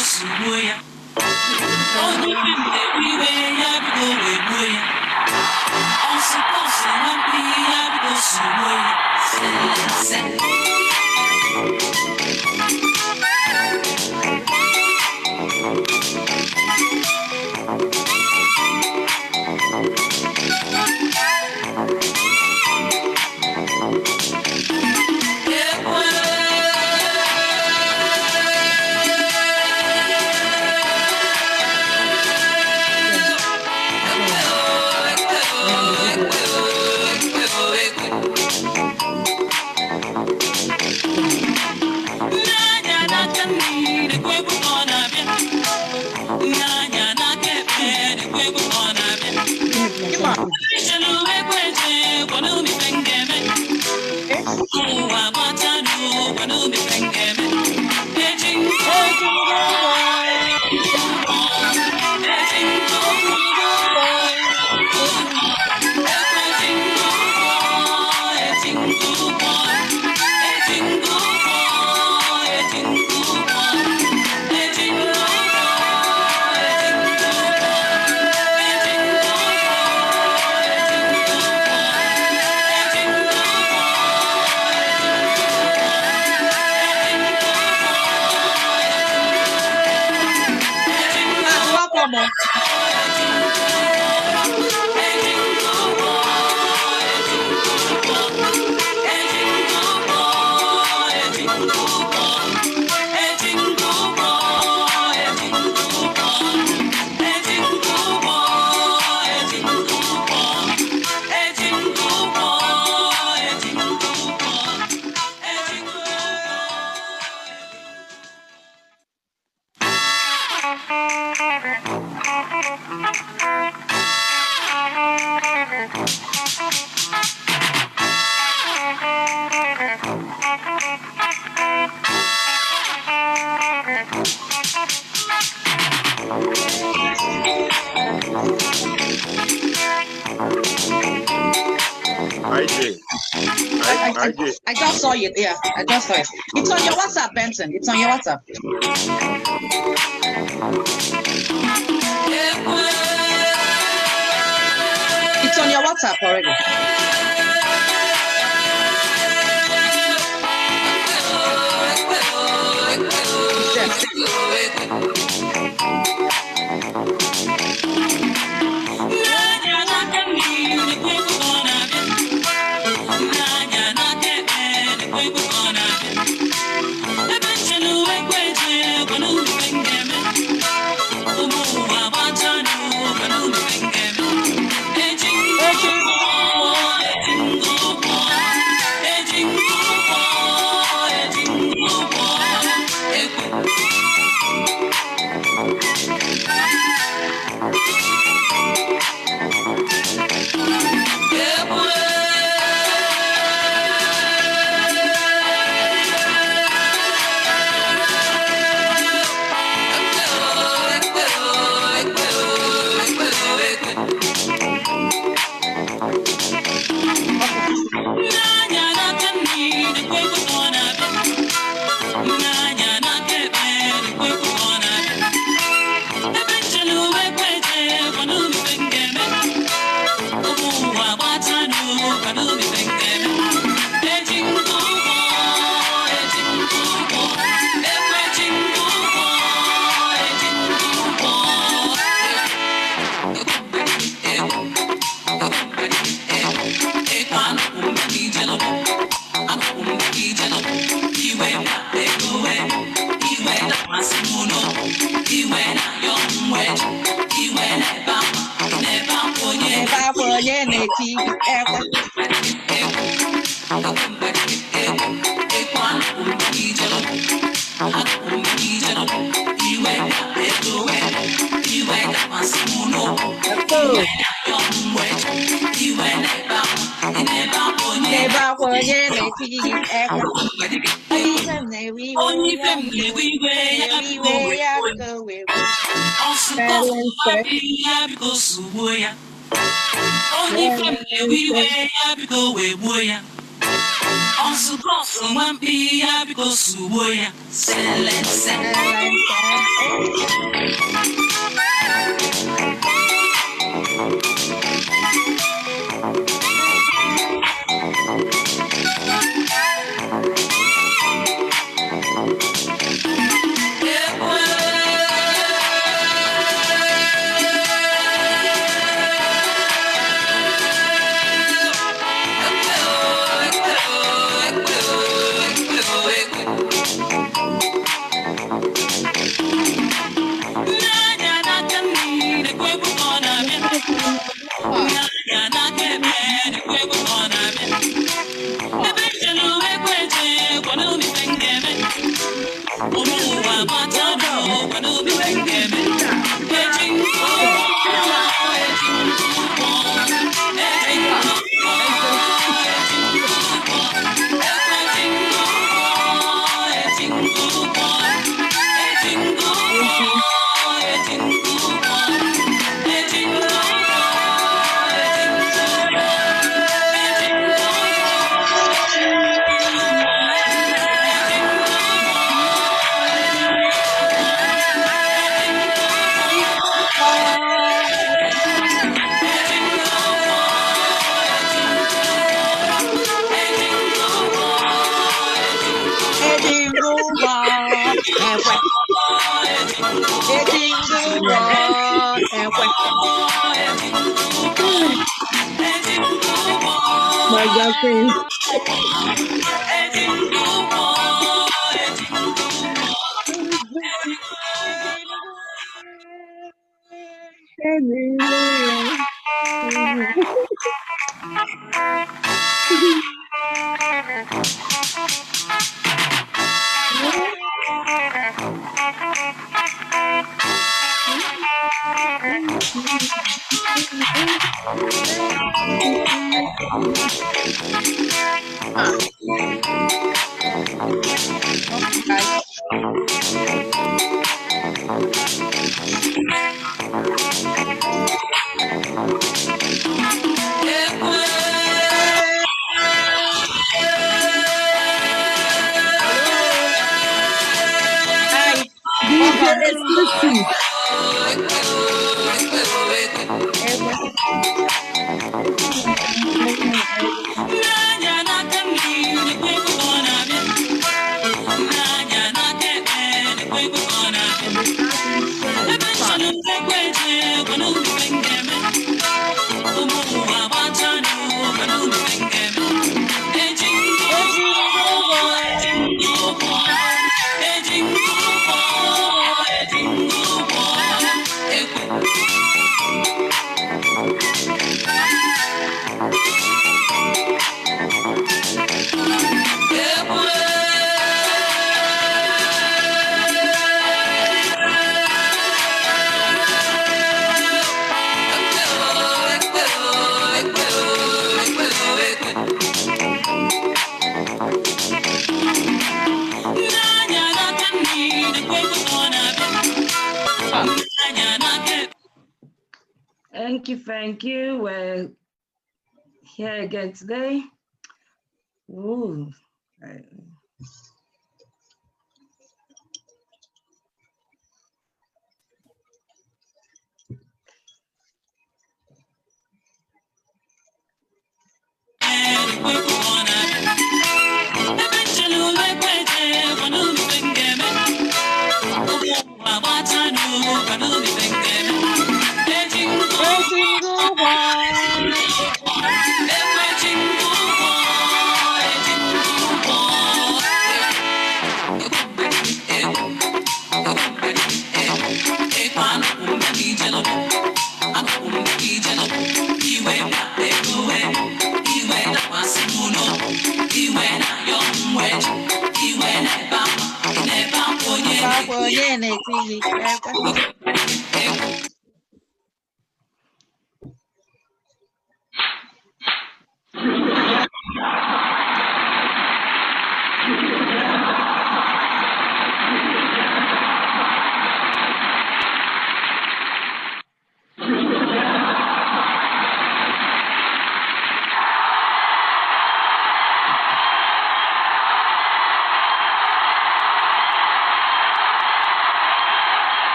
subuya. Only him everywhere ya go away. On suppose one be ya go subuya. I just saw it. Yeah, I just saw it. It's on your WhatsApp, Benson. It's on your WhatsApp. It's on your WhatsApp already. My girlfriend. Thank you. We're here again today. Ooh.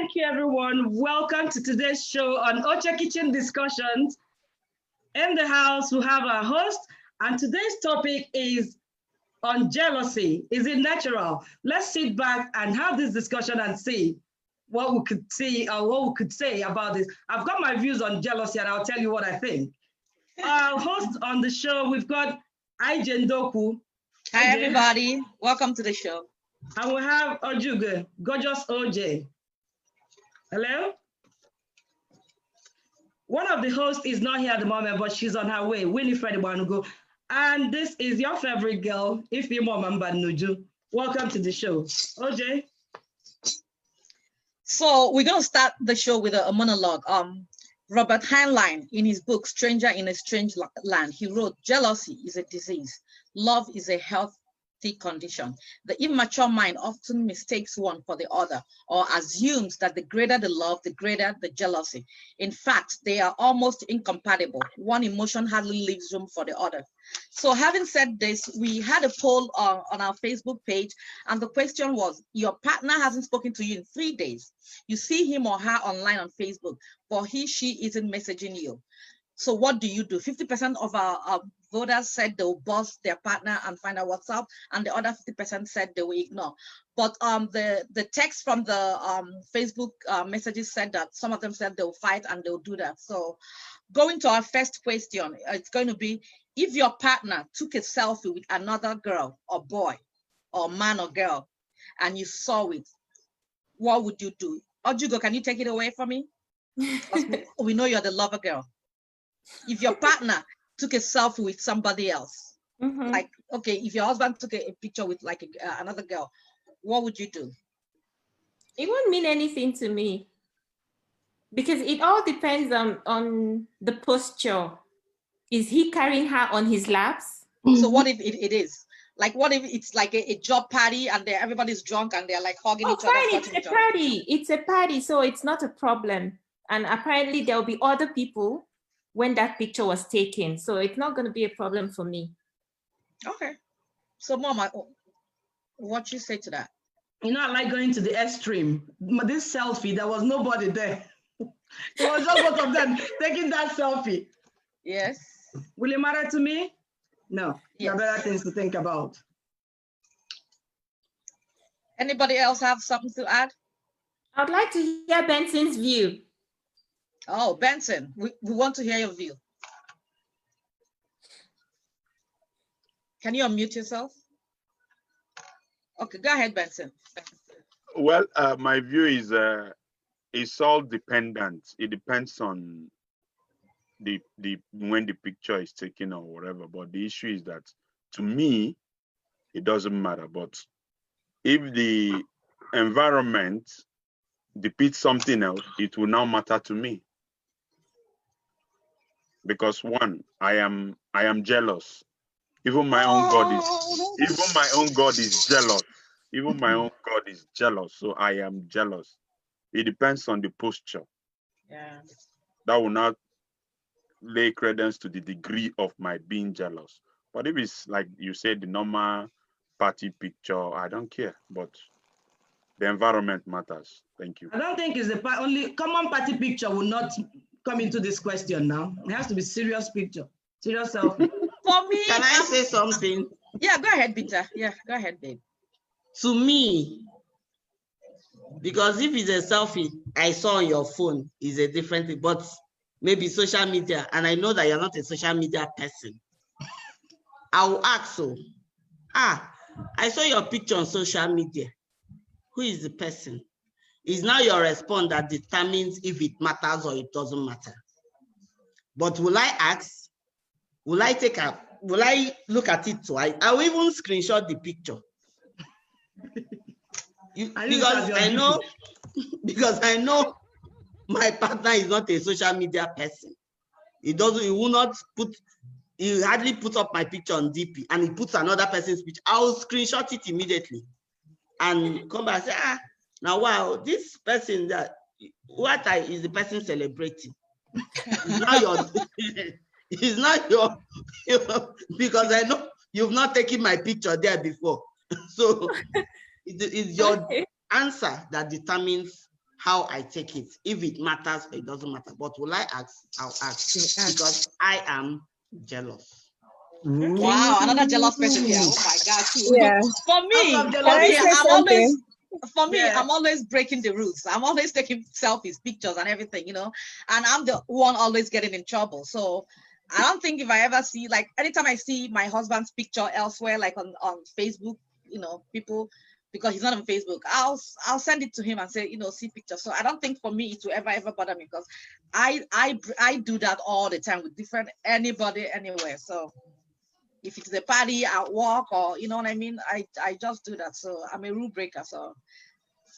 Thank you, everyone. Welcome to today's show on Oche Kitchen Discussions. In the house, we have our host, and today's topic is on jealousy. Is it natural? Let's sit back and have this discussion and see. what we could see or what we could say about this. I've got my views on jealousy, and I'll tell you what I think. Our host on the show, we've got Ije Ndoku. Hi, everybody. Welcome to the show. And we have Ojuge, gorgeous Oche. Hello? One of the hosts is not here at the moment, but she's on her way, Winifred Ibanugo. And this is your favorite girl, Ifimo Mamba Nuju. Welcome to the show. Oche? So we're going to start the show with a monologue. Robert Heinlein, in his book, Stranger in a Strange Land, he wrote, jealousy is a disease. Love is a healthy condition. The immature mind often mistakes one for the other or assumes that the greater the love, the greater the jealousy. In fact, they are almost incompatible. One emotion hardly leaves room for the other. So having said this, we had a poll on our Facebook page, and the question was, your partner hasn't spoken to you in 3 days. You see him or her online on Facebook, but she isn't messaging you. So what do you do? 50% of our voters said they'll buzz their partner and find out what's up, and the other 50% said they will ignore. But the text from the Facebook messages said that some of them said they'll fight and they'll do that. So going to our first question, it's going to be, if your partner took a selfie with another girl or boy or man or girl and you saw it, what would you do? Ojugo, can you take it away from me? We know you're the lover girl. If your partner took a selfie with somebody else, like, okay, if your husband took a picture with like another girl, what would you do? It wouldn't mean anything to me because it all depends on the posture. Is he carrying her on his laps? So what if it is? Like, what if it's like a job party and everybody's drunk and they're like hugging each other? Fine, it's a party. It's a party, so it's not a problem. And apparently there'll be other people when that picture was taken. So it's not going to be a problem for me. Okay. So Mama, what you say to that? You know, I like going to the extreme. This selfie, there was nobody there. It was just both of them taking that selfie. Yes. Will it matter to me? No. There are better things to think about. Anybody else have something to add? I'd like to hear Benson's view. Oh, Benson, we want to hear your view. Can you unmute yourself? Okay, go ahead, Benson. Well, my view is it's all dependent. It depends on the when the picture is taken or whatever. But the issue is that, to me, it doesn't matter. But if the environment depicts something else, it will now matter to me. Because one, I am jealous. Even my own God is jealous. Even my own God is jealous. So I am jealous. It depends on the posture. Yeah. That will not lay credence to the degree of my being jealous. But if it's like you said, the normal party picture, I don't care. But the environment matters. Thank you. I don't think it's the only common party picture will not come into this question now. It has to be serious picture, serious selfie. For me, can I say something? Yeah, go ahead, Peter. Yeah, go ahead, babe. To me, because if it's a selfie I saw on your phone, is a different thing. But maybe social media, and I know that you're not a social media person. I will ask, so, I saw your picture on social media. Who is the person? It's now your response that determines if it matters or it doesn't matter. But will I ask? Will I look at it twice? I will even screenshot the picture. Because I know my partner is not a social media person. He hardly puts up my picture on DP, and he puts another person's picture. I'll screenshot it immediately and come back and say, now wow, this person is the person celebrating. It's not your because I know you've not taken my picture there before. So it's your answer that determines how I take it. If it matters or it doesn't matter. But will I ask? I'll ask because I am jealous. Wow, another jealous person here. Oh my God. Yeah. For me, Can I say something? for me, Yeah. I'm always breaking the rules. I'm always taking selfies, pictures, and everything, you know. And I'm the one always getting in trouble. So I don't think if I ever see, like, anytime I see my husband's picture elsewhere, like on Facebook, you know, people, because he's not on Facebook, I'll send it to him and say, you know, see pictures. So I don't think for me it will ever bother me, because I do that all the time with different anybody anywhere. So if it's a party at work, or you know what I mean, I just do that. So I'm a rule breaker. So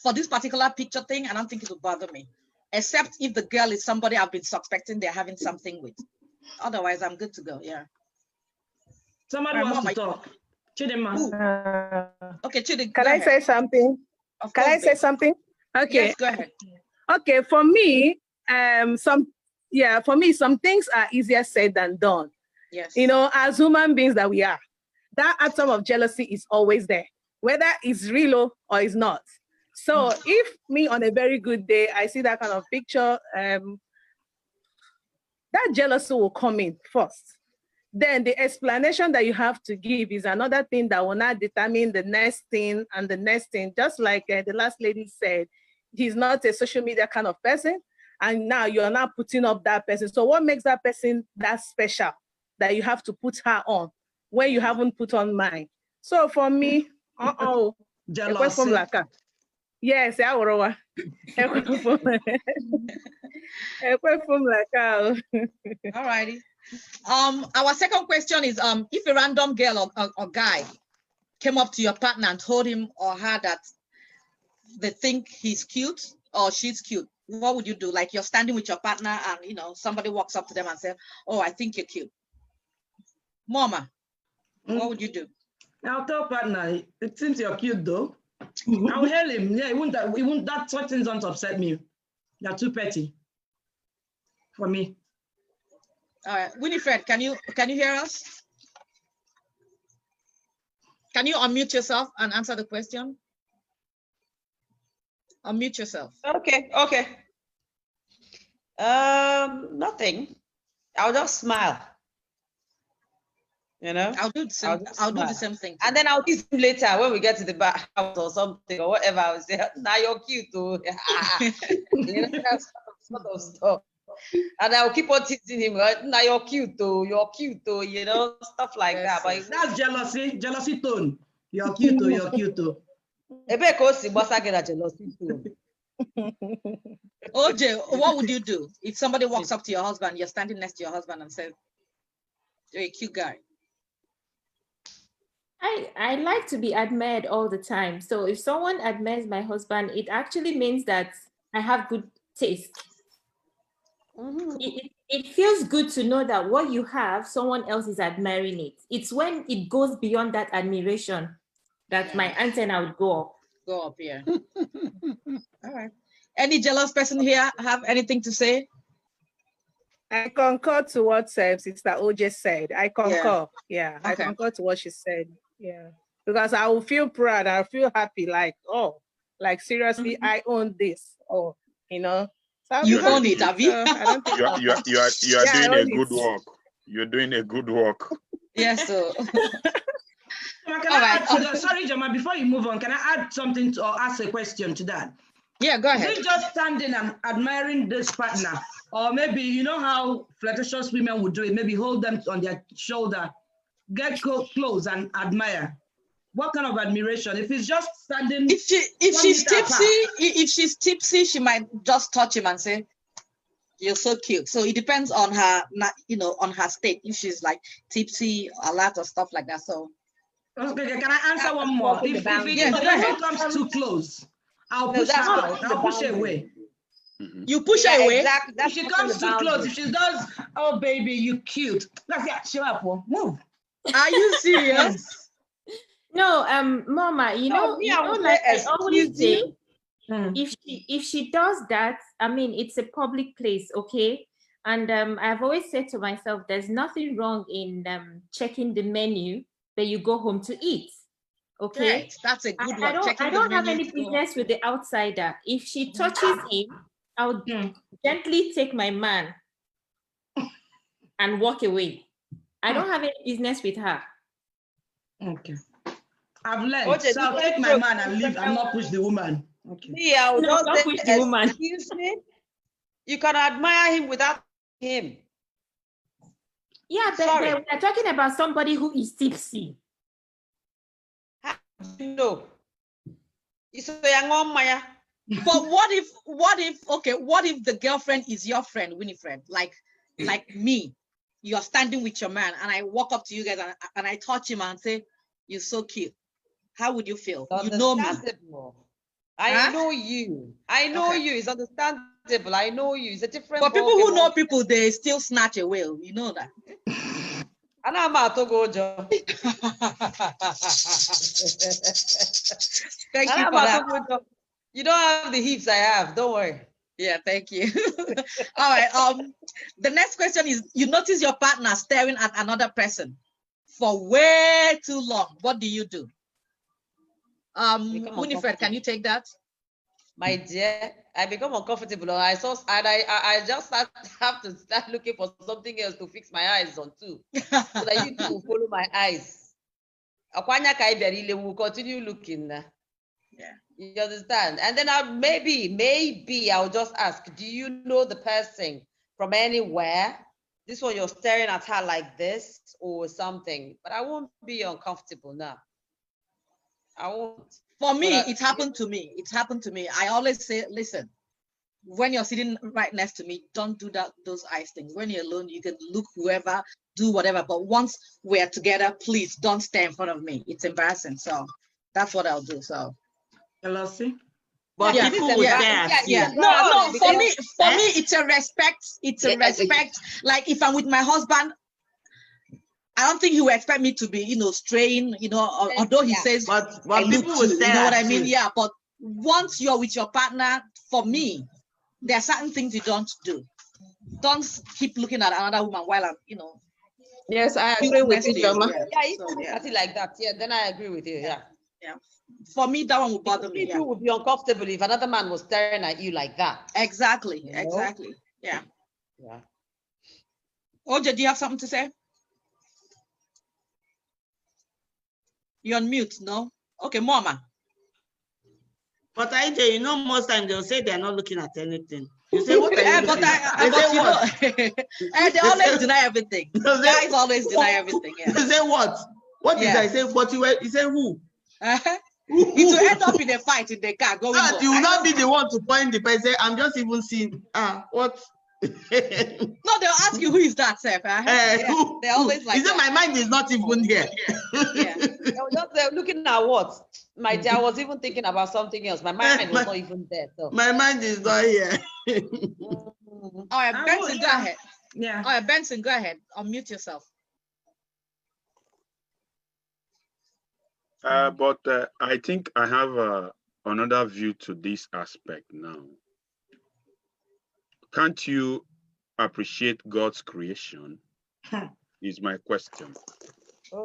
for this particular picture thing, I don't think it will bother me, except if the girl is somebody I've been suspecting they're having something with. Otherwise, I'm good to go. Yeah. Somebody All right, wants Mom, to talk. Chidima. Okay, Chidi, Can go I ahead. say something? Of Can course, I say babe. something? Okay. Yes, go ahead. Okay, for me, some things are easier said than done. Yes. You know, as human beings that we are, that atom of jealousy is always there, whether it's real or it's not. So if me on a very good day, I see that kind of picture, that jealousy will come in first. Then the explanation that you have to give is another thing that will not determine the next thing and the next thing. Just like the last lady said, he's not a social media kind of person. And now you're not putting up that person. So what makes that person that special that you have to put her on when you haven't put on mine? So for me, Jealousy. yes, I will. All righty. Our second question is, if a random girl or guy came up to your partner and told him or her that they think he's cute or she's cute, what would you do? Like, you're standing with your partner and, you know, somebody walks up to them and says, oh, I think you're cute. Mama, what would you do? I'll tell partner, it seems you're cute though. I'll hail him. Yeah, that sort of things don't upset me. You're too petty for me. All right, Winifred, can you hear us? Can you unmute yourself and answer the question? Unmute yourself. Okay. Nothing. I'll just smile. You know? I'll do the same thing. And then I'll kiss him later when we get to the back house or something or whatever. I will say, now you're cute too. You know, that sort of stuff. And I'll keep on teasing him, right? Now you're cute too, you know, stuff like that. But that's jealousy tone. You're cute too. jealousy tone. Oche, what would you do if somebody walks up to your husband, you're standing next to your husband and says, you're a cute guy? I like to be admired all the time. So if someone admires my husband, it actually means that I have good taste. It feels good to know that what you have, someone else is admiring it. It's when it goes beyond that admiration that my antenna would go up. Go up here. All right. Any jealous person here have anything to say? I concur to what Sister Oche said. I concur. Yeah, Okay. I concur to what she said. Yeah, because I will feel proud. I'll feel happy. Like, oh, like seriously, I own this. Oh, you know. So You own it, Abby. You are doing a good work. You're doing a good work. Yes. So. Sorry, Jama, before you move on, can I add something or ask a question to that? Yeah, go ahead. Is it just standing and admiring this partner? Or maybe, you know how flirtatious women would do it, maybe hold them on their shoulder, get close and admire. What kind of admiration? If it's just standing. If she's tipsy, she might just touch him and say, you're so cute. So it depends on her, you know, on her state. If she's like tipsy, a lot of stuff like that. So. Okay, can I answer one more? If it comes too close, I'll push her out. I'll push her away. You push her away? Exactly. If she comes too close, if she does, oh baby, you cute. That's it. Shut up, move. Are you serious? No, Mama, you know, like I always say, if she does that, I mean, it's a public place, okay? And I've always said to myself, there's nothing wrong in checking the menu that you go home to eat. Okay, right. That's a good one. I don't have any business with the outsider. If she touches him, I'll gently take my man and walk away. I don't have any business with her. Okay. I've learned. Oche, So I'll take my man and leave and not push the woman. Okay. Me, I will No, just don't say, push the woman. excuse me. You can admire him without him. Yeah, but Sorry. we're talking about somebody who is tipsy. No. But But what if the girlfriend is your friend, Winifred? Like me, you're standing with your man, and I walk up to you guys and I touch him and say, "You're so cute." How would you feel? You know me. I know you. I know you. It's understandable. I know you. It's a different. But people who know people, they still snatch a whale. You know that. Thank you for that. You don't have the hips I have. Don't worry. Yeah, thank you. All right. The next question is: you notice your partner staring at another person for way too long. What do you do? Winifred, can you take that? My dear, I become uncomfortable. I just have to start looking for something else to fix my eyes on too, so that you two will follow my eyes. We'll continue looking. Yeah. You understand? And then maybe I'll just ask, do you know the person from anywhere? This one you're staring at her like this or something, but I won't be uncomfortable now. I won't. For me, it happened to me. It happened to me. I always say, listen, when you're sitting right next to me, don't do those eyes things. When you're alone, you can look whoever, do whatever. But once we're together, please don't stare in front of me. It's embarrassing. So that's what I'll do. So. Jealousy. But Yeah, people will stare at you. No. For me, it's a respect. It's a respect. Like if I'm with my husband, I don't think he will expect me to be, straying, although he says, but I look people will cute, stare you know what at I mean? you. Yeah, but once you're with your partner, for me, there are certain things you don't do. Don't keep looking at another woman while I'm, Yes, I agree with you, Joma. Yeah, if you look at it like that, then I agree with you. Yeah. For me, that one would bother me. People would be uncomfortable if another man was staring at you like that. Exactly. You know? Exactly. Yeah. Yeah. Oje, do you have something to say? You're on mute, no? Okay, Mama. But AJ, most times they'll say they're not looking at anything. You say, what are you looking at? They say what? They always deny everything. Guys always deny everything. Yeah. They say what? What did I say? But you say who? It will end up in a fight in the car going on. You will not be the one to point the person. Say, I'm just even seeing, what? No, they'll ask you, who is that, Seth? They're always like, is it my mind is not even here? Yeah. They're looking at what? My dear, I was even thinking about something else. My mind was not even there. So. My mind is not here. All right, Benson, go ahead. Yeah. All right, Benson, go ahead. Unmute yourself. But I think I have another view to this aspect now. Can't you appreciate God's creation? Is my question.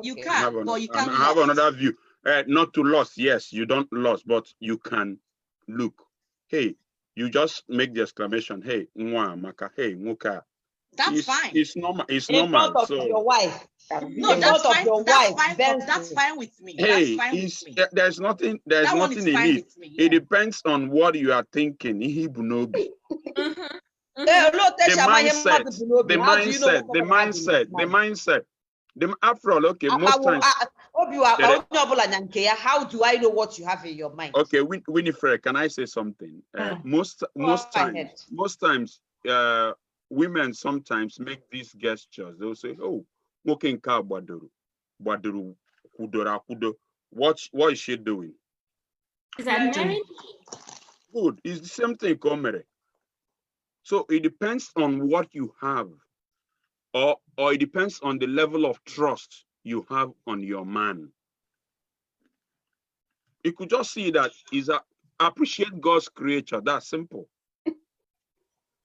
You can, but you can't. I have another view. Not to lust. Yes, you don't lust, but you can look. Hey, you just make the exclamation. Hey, mwa maka. Hey, muka. That's fine. It's normal. It's in normal. front of your wife. No, that's fine. Your That's fine with me. Hey, that's fine with me. There's nothing. There's nothing in it. It depends on what you are thinking. The mindset. After all, okay, most times. How do I know what you have in your mind? Okay, Winifred, can I say something? Most times, women sometimes make these gestures. They'll say, "Oh, smoking car baduru, kudora kudo." What is she doing? Is that married? Good. It's the same thing, Komere. So it depends on what you have, or it depends on the level of trust you have on your man. You could just see that appreciate God's creature. That's simple.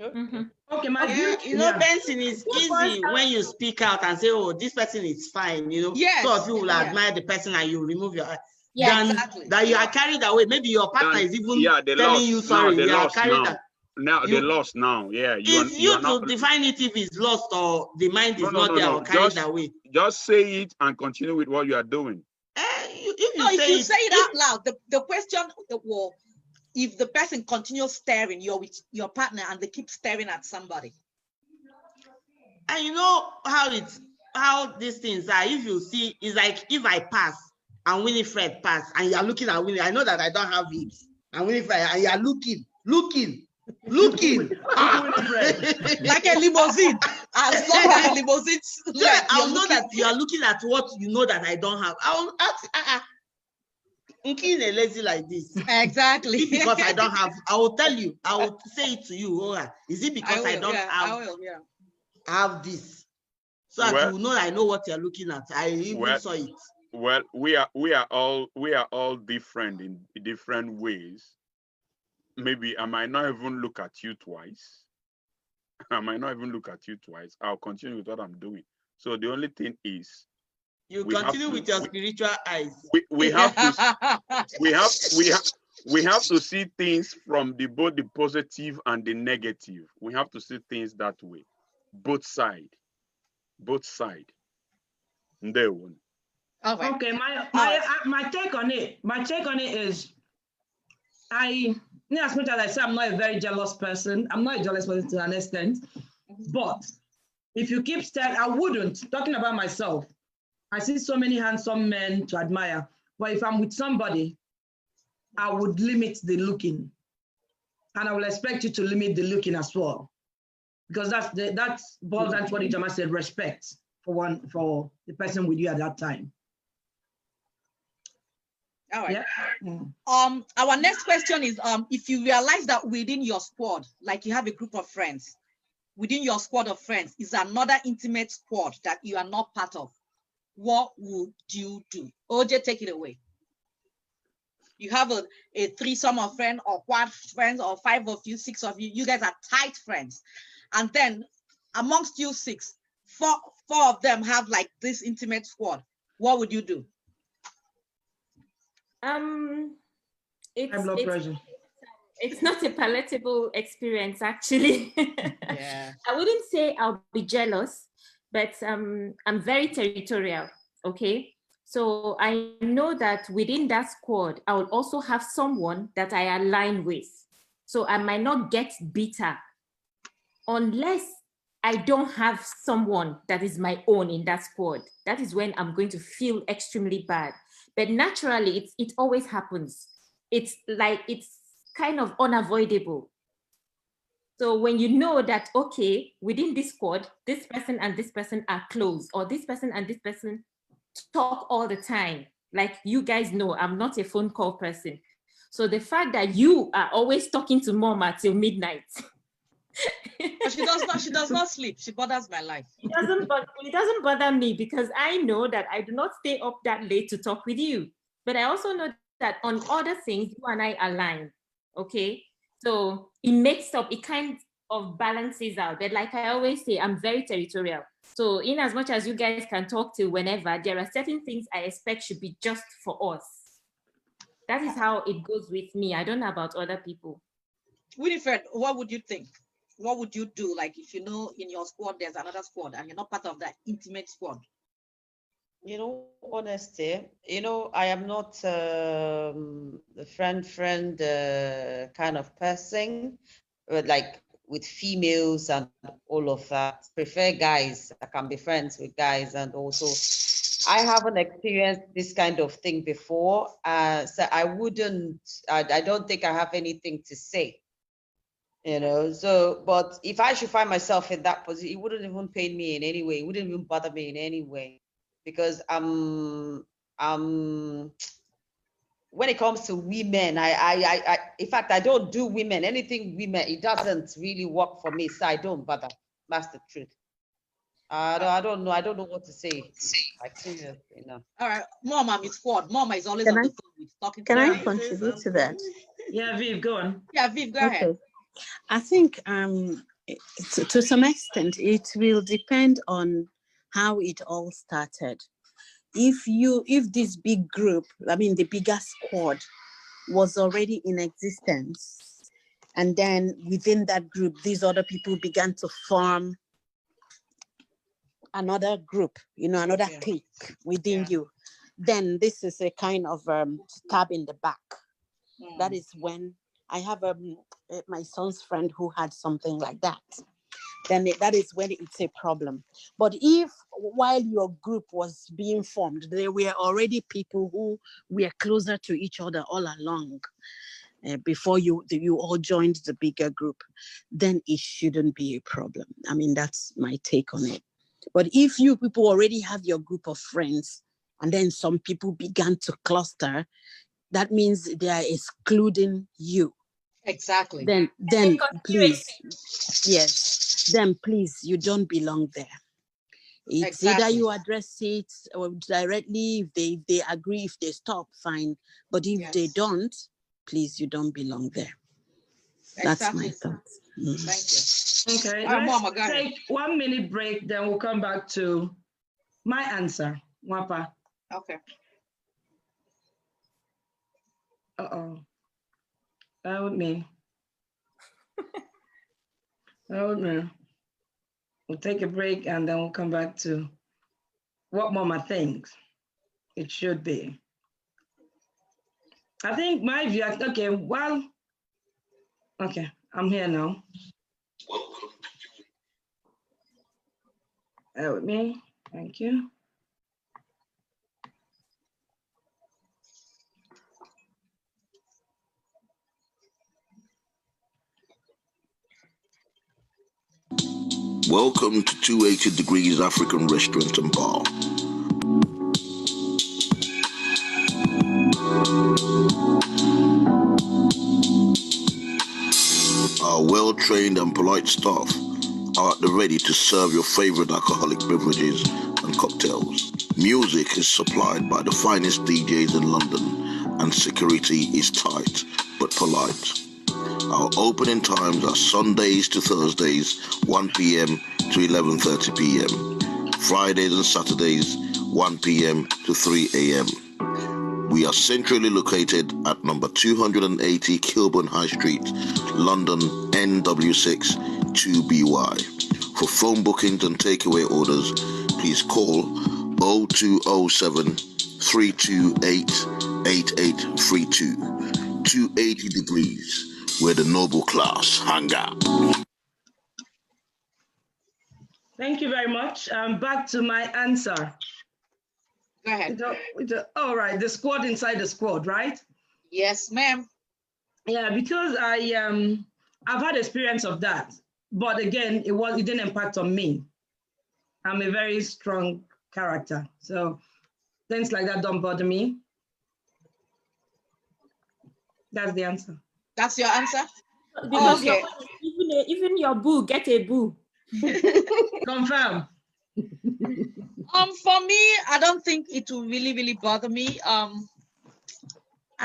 Okay, Benson, is easy when you speak out and say, "Oh, this person is fine." Yes. So you will admire the person and you remove your. Yeah, exactly. That you are carried away. Maybe your partner is even telling you sorry. You are carried away. Now they lost now. Yeah, you to define it if it's lost or the mind is not there or carried away. Just say it and continue with what you are doing. if you say it out loud, the question will, if the person continues staring, you're with your partner and they keep staring at somebody. And you know how these things are. If you see, it's like if I pass and Winifred pass and you're looking at Winnie, I know that I don't have hips. And Winifred, and you're looking. Like a limousine. As long as the limousine, I'll know that you are looking at what you know that I don't have. I'll ask, looking a lazy like this. Exactly. Because I don't have, I will tell you, I will say it to you, Laura. Is it because I don't have this? So that you know I know what you're looking at. I even saw it. Well, we are all different in different ways. Maybe I might not even look at you twice. I'll continue with what I'm doing. So the only thing is, you continue with your spiritual eyes. We have to see things from both the positive and the negative. We have to see things that way, both side. There one. Okay, my take on it. My take on it is, as much as I say I'm not a very jealous person, I'm not a jealous person to an extent, but if you keep staring, I wouldn't. Talking about myself, I see so many handsome men to admire, but if I'm with somebody, I would limit the looking, and I will expect you to limit the looking as well, because that boils down to what Ijoma said: respect for the person with you at that time. All right. Yeah. Our next question is, if you realize that within your squad, like you have a group of friends, within your squad of friends is another intimate squad that you are not part of, what would you do? Oche, take it away. You have a threesome of friends or quad friends or 5 of you, 6 of you. You guys are tight friends. And then amongst you 6, 4 of them have like this intimate squad. What would you do? It's not a palatable experience, actually. Yeah. I wouldn't say I'll be jealous, but I'm very territorial, okay? So I know that within that squad, I will also have someone that I align with. So I might not get bitter unless I don't have someone that is my own in that squad. That is when I'm going to feel extremely bad. But naturally, it always happens. It's kind of unavoidable. So when you know that, okay, within this squad, this person and this person are close, or this person and this person talk all the time. Like you guys know, I'm not a phone call person. So the fact that you are always talking to Mama till midnight. But she does not sleep. She bothers my life. It doesn't bother me because I know that I do not stay up that late to talk with you. But I also know that on other things, you and I align. Okay. So it makes up, it kind of balances out. But like I always say, I'm very territorial. So in as much as you guys can talk to whenever, there are certain things I expect should be just for us. That is how it goes with me. I don't know about other people. Winifred, what would you think? What would you do? Like if you know in your squad there's another squad and you're not part of that intimate squad? You know, honesty, I am not the friend kind of person, but like with females and all of that. Prefer guys. I can be friends with guys, and also I haven't experienced this kind of thing before. So I don't think I have anything to say. So, but if I should find myself in that position, it wouldn't even pain me in any way. It wouldn't even bother me in any way, because when it comes to women, I in fact, I don't do women, anything women, it doesn't really work for me. So I don't bother. That's the truth. I don't know. I don't know what to say. Like seriously, no. All right, Mama, it's squad. Mama is always on the phone with talking. Can I contribute to that? Yeah, Viv, go on. Yeah, Viv, go ahead. I think to some extent it will depend on how it all started. If this big group, I mean the bigger squad, was already in existence, and then within that group these other people began to form another group, another clique within you, then this is a kind of stab in the back. That is when I have my son's friend who had something like that. Then that is when it's a problem. But if while your group was being formed, there were already people who were closer to each other all along, before you all joined the bigger group, then it shouldn't be a problem. I mean, that's my take on it. But if you people already have your group of friends and then some people began to cluster, that means they are excluding you. Exactly. Then please, yes, then please, you don't belong there. It's either you address it or directly. If they agree, if they stop, fine. But if they don't, please, you don't belong there. That's my thoughts. Thank you. Okay, All right, let's Mama, go ahead. take 1 minute break, then we'll come back to my answer. Wapa. Okay. Bear with me. Bear with me. We'll take a break and then we'll come back to what Mama thinks it should be. I think my view, okay, well, okay, I'm here now. Bear with me. Thank you. Welcome to 280 Degrees African Restaurant and Bar. Our well-trained and polite staff are at the ready to serve your favorite alcoholic beverages and cocktails. Music is supplied by the finest DJs in London, and security is tight but polite. Our opening times are Sundays to Thursdays, 1 p.m. to 11:30 p.m. Fridays and Saturdays, 1 p.m. to 3 a.m. We are centrally located at number 280 Kilburn High Street, London, NW6 2BY. For phone bookings and takeaway orders, please call 0207 328 8832. 280 Degrees, where the noble class hang out. Thank you very much. Back to my answer. Go ahead. All right, the squad inside the squad, right? Yes, ma'am. Yeah, because I've had experience of that, but again, it didn't impact on me. I'm a very strong character, so things like that don't bother me. That's the answer. That's your answer? Because even your boo, get a boo. Confirm. For me, I don't think it will really bother me. I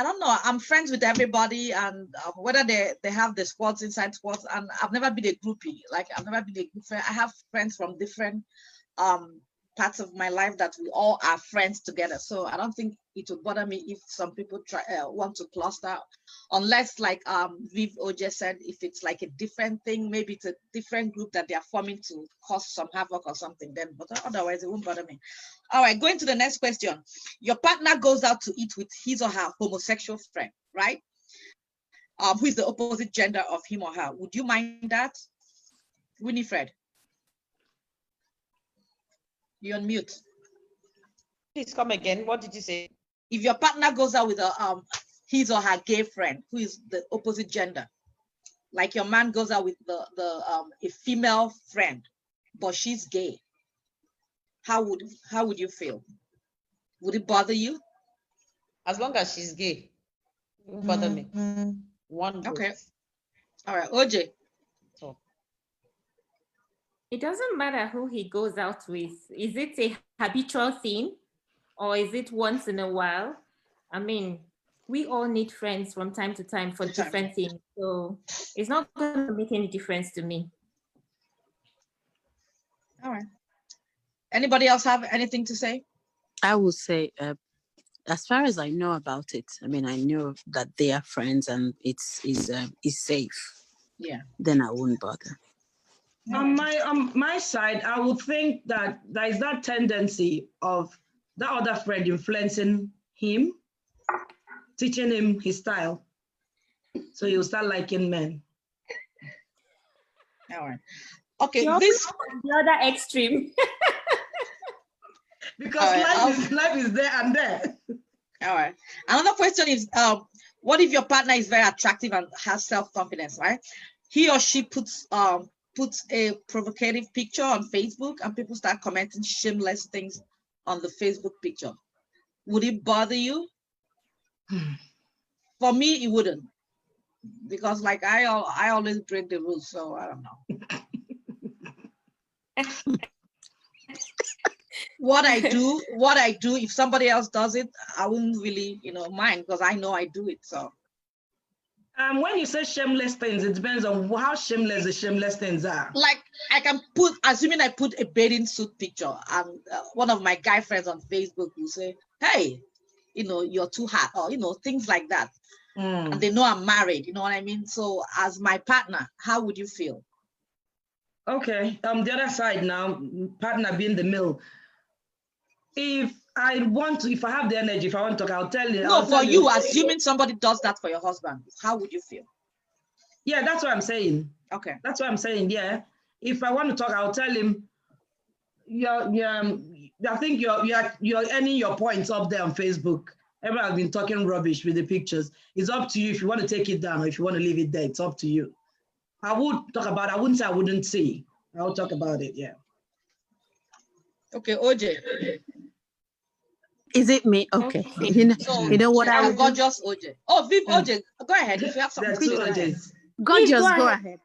don't know. I'm friends with everybody, and whether they have the squads inside squads, and I've never been a groupie. Like I've never been a group friend. I have friends from different parts of my life that we all are friends together. So I don't think it would bother me if some people want to cluster, unless like Viv Oche said, if it's like a different thing, maybe it's a different group that they are forming to cause some havoc or something, then, but otherwise it won't bother me. All right, going to the next question. Your partner goes out to eat with his or her homosexual friend, right? Who is the opposite gender of him or her? Would you mind that? Winifred? You're on mute. Please come again. What did you say? If your partner goes out with his or her gay friend who is the opposite gender, like your man goes out with a female friend, but she's gay, how would you feel? Would it bother you? As long as she's gay, it won't bother me. One group. Okay. All right, Oche. It doesn't matter who he goes out with. Is it a habitual thing or is it once in a while? I mean, we all need friends from time to time for different things. So it's not going to make any difference to me. All right. Anybody else have anything to say? I would say, as far as I know about it, I mean, I know that they are friends and it's safe. Yeah. Then I wouldn't bother. On my side, I would think that there is that tendency of that other friend influencing him, teaching him his style. So he'll start liking men. All right. Okay, You're this the other extreme. Because life is there and there. All right. Another question is, what if your partner is very attractive and has self-confidence, right? He or she puts a provocative picture on Facebook and people start commenting shameless things on the Facebook picture. Would it bother you? For me, it wouldn't, because like I always break the rules, so I don't know. What I do, if somebody else does it, I wouldn't really, mind, because I know I do it. So when you say shameless things, it depends on how shameless the shameless things are. Like I can put, assuming I put a bathing suit picture, and one of my guy friends on Facebook will say, hey, you're too hot, or things like that. And they know I'm married, you know what I mean? So as my partner, how would you feel? Okay, the other side now, partner being the male. If I have the energy, if I want to talk, I'll tell you. No, for you, assuming somebody does that for your husband, how would you feel? Yeah, that's what I'm saying. Okay. That's what I'm saying, yeah. If I want to talk, I'll tell him, I think you're earning your points up there on Facebook. Everyone has been talking rubbish with the pictures. It's up to you if you want to take it down or if you want to leave it there. It's up to you. I would talk about it. I wouldn't say I wouldn't see. I'll talk about it, yeah. Okay, Oche. Is it me? Okay. So, you know what I got just Oche. Oh, Viv, Oche, go ahead. If you have something to say, go ahead. Gorgeous, go ahead.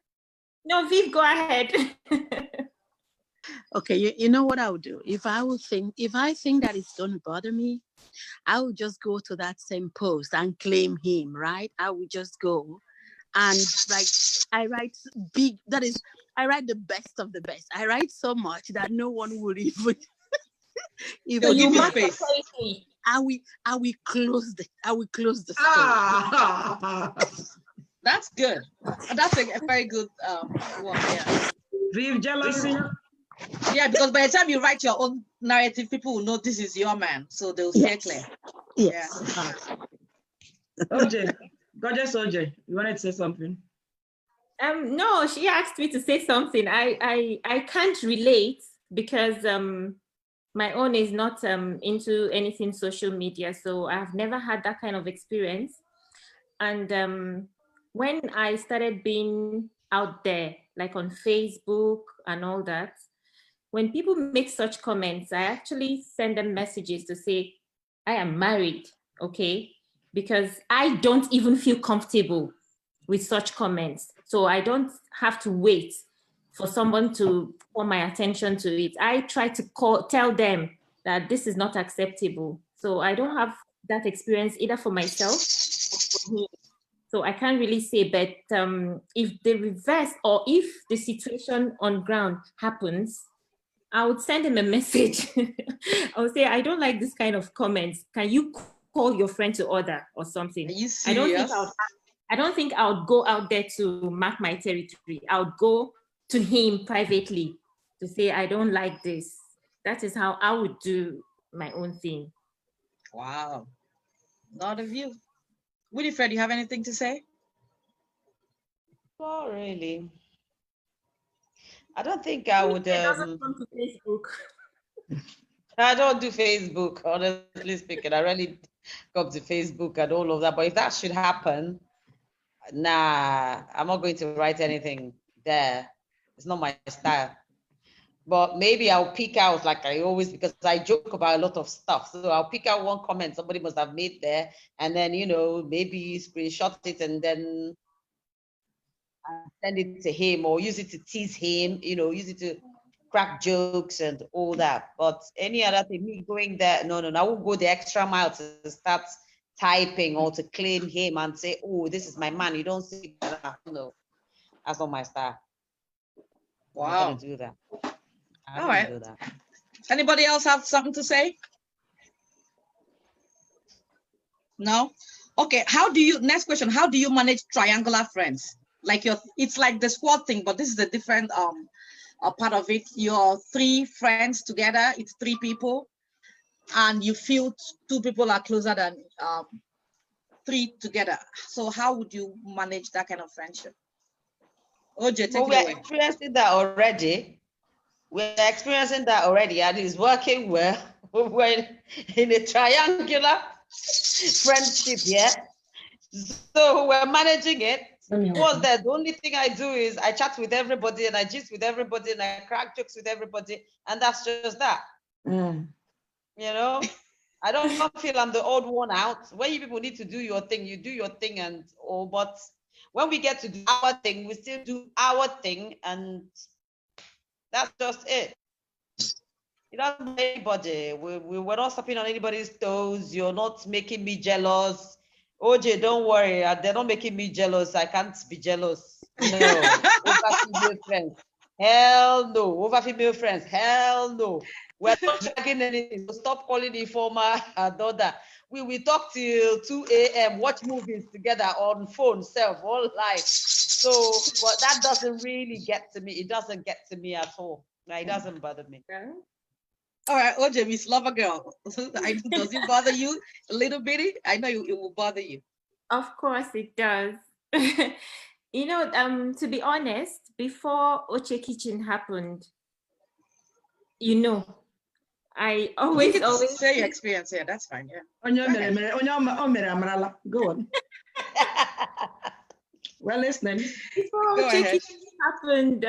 No, Viv, go ahead. Okay, you know what I would do? If I think that it's going to bother me, I would just go to that same post and claim him, right? I would just go and I write big, I write the best of the best. I write so much that no one would even you mark space. I will close the story. That's good. That's a very good one. Yeah. Viv, jealousy. Yeah, because by the time you write your own narrative, people will know this is your man, so they'll stay clear. Yes. Yeah. Oche, gorgeous Oche, you wanted to say something? No, she asked me to say something. I can't relate because my own is not into anything social media, so I've never had that kind of experience. And when I started being out there, like on Facebook and all that, when people make such comments, I actually send them messages to say, I am married, okay? Because I don't even feel comfortable with such comments. So I don't have to wait for someone to call my attention to it. I try to tell them that this is not acceptable. So I don't have that experience either for myself or for him. So I can't really say, but if the reverse or if the situation on ground happens, I would send him a message. I would say, I don't like this kind of comments. Can you call your friend to order or something? Are you serious? I don't think I would go out there to mark my territory. I would go to him privately to say, I don't like this. That is how I would do my own thing. Wow. Not of you. Winifred, do you have anything to say? Not really. I don't think I would. Come to Facebook. I don't do Facebook, honestly speaking. I really come to Facebook and all of that. But if that should happen, nah, I'm not going to write anything there. It's not my style. But maybe I'll pick out, like I always, because I joke about a lot of stuff. So I'll pick out one comment somebody must have made there, and then, maybe screenshot it and then send it to him, or use it to tease him, use it to crack jokes and all that. But any other thing, me going there, no, I won't go the extra mile to start typing or to claim him and say, oh, this is my man. You don't see that. No, that's not my style. Wow. I'm gonna do that. All right. Do that. Anybody else have something to say? No? Okay, next question, how do you manage triangular friends? Like it's like the squad thing, but this is a different part of it. You're 3 friends together, it's 3 people. and you feel two people are closer than three together. So how would you manage that kind of friendship? Oche, take Well, it we're away. experiencing that already. We're experiencing that already, and it's working well. We're in a triangular friendship, yeah. So we're managing it. What's that? The only thing I do is I chat with everybody and I gist with everybody and I crack jokes with everybody, and that's just that. You know, I don't feel I'm the odd one out. When you people need to do your thing, you do your thing, and all. But when we get to do our thing, we still do our thing, and that's just it. You don't anybody. We're not stepping on anybody's toes. You're not making me jealous. Oje, don't worry. They're not making me jealous. I can't be jealous. No. Over female friends. Hell no. Over female friends. Hell no. We're not dragging anything. So stop calling informer and all that. We talk till 2 a.m. Watch movies together on phone, self, all live. So, but that doesn't really get to me. It doesn't get to me at all. No, it doesn't bother me. All right, Oche, Miss Lover Girl, does it bother you a little bit? I know it will bother you. Of course it does. You know, to be honest, before Oche Kitchen happened, you know, I always say your experience here. That's fine. Yeah. Go on. Well, listening. Before Oche Kitchen happened,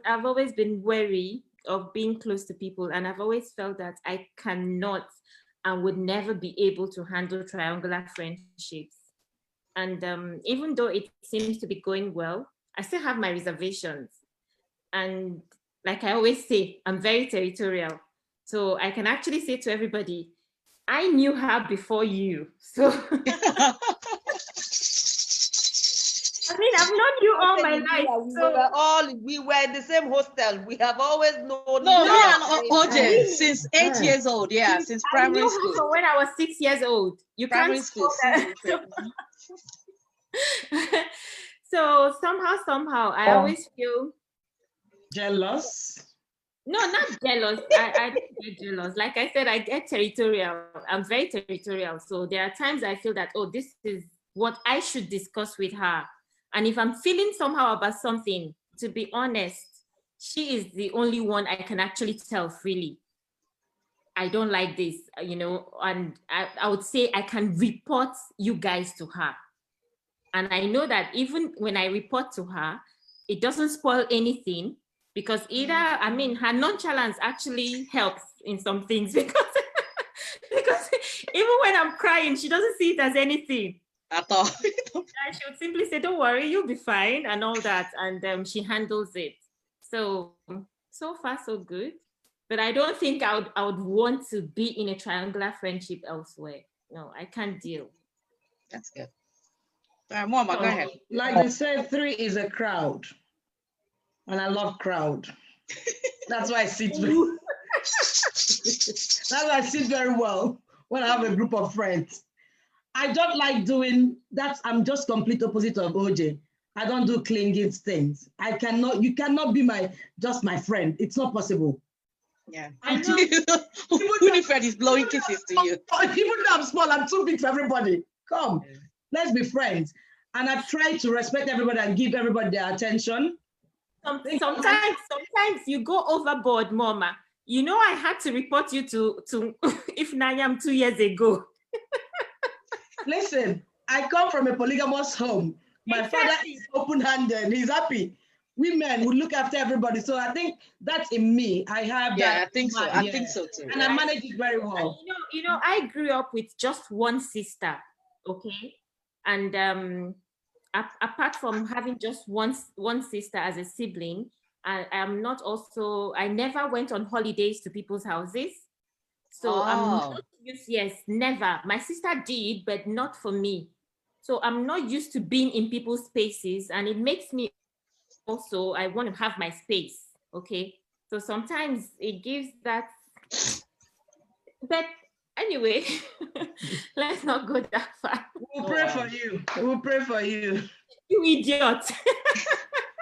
I've always been wary of being close to people, and I've always felt that I cannot and would never be able to handle triangular friendships. And even though it seems to be going well, I still have my reservations. And like I always say, I'm very territorial. So I can actually say to everybody, I knew her before you. So I mean, I've known you all my life. We were in the same hostel. We have always known. No, me and Oche since 8 years old. Yeah, since primary school. From when I was 6 years old. You primary can't school. So somehow, I always feel jealous. No, not jealous. I don't get jealous. Like I said, I get territorial. I'm very territorial. So there are times I feel that, oh, this is what I should discuss with her. And if I'm feeling somehow about something, to be honest, she is the only one I can actually tell freely. I don't like this, you know, and I would say I can report you guys to her. And I know that even when I report to her, it doesn't spoil anything, because either, I mean, her nonchalance actually helps in some things, because even when I'm crying, she doesn't see it as anything. At all. She would simply say, don't worry, you'll be fine, and all that. And she handles it. So far, so good. But I don't think I would want to be in a triangular friendship elsewhere. No, I can't deal. That's good. Mama, go ahead. Like they say, 3 is a crowd. And I love crowd. That's why I sit very that's why I sit very well when I have a group of friends. I don't like doing that. I'm just complete opposite of Oche. I don't do clinging things. You cannot be just my friend. It's not possible. Yeah. Winifred is blowing kisses to you. Even though I'm small, I'm too big for everybody. Come, let's be friends. And I try to respect everybody and give everybody their attention. Sometimes you go overboard, Mama. You know, I had to report you to if Nayam 2 years ago. Listen, I come from a polygamous home. My father is open-handed. He's happy. Women will look after everybody. So I think that's in me. I have that. Yeah, I think so. I think so too. And I manage it very well. You know, I grew up with just one sister, okay? And apart from having just one sister as a sibling, I never went on holidays to people's houses. So I'm not used, yes, never. My sister did, but not for me. So I'm not used to being in people's spaces, and it makes me also, I want to have my space, okay? So sometimes it gives that, but anyway, let's not go that far. We'll pray for you. We'll pray for you. You idiot.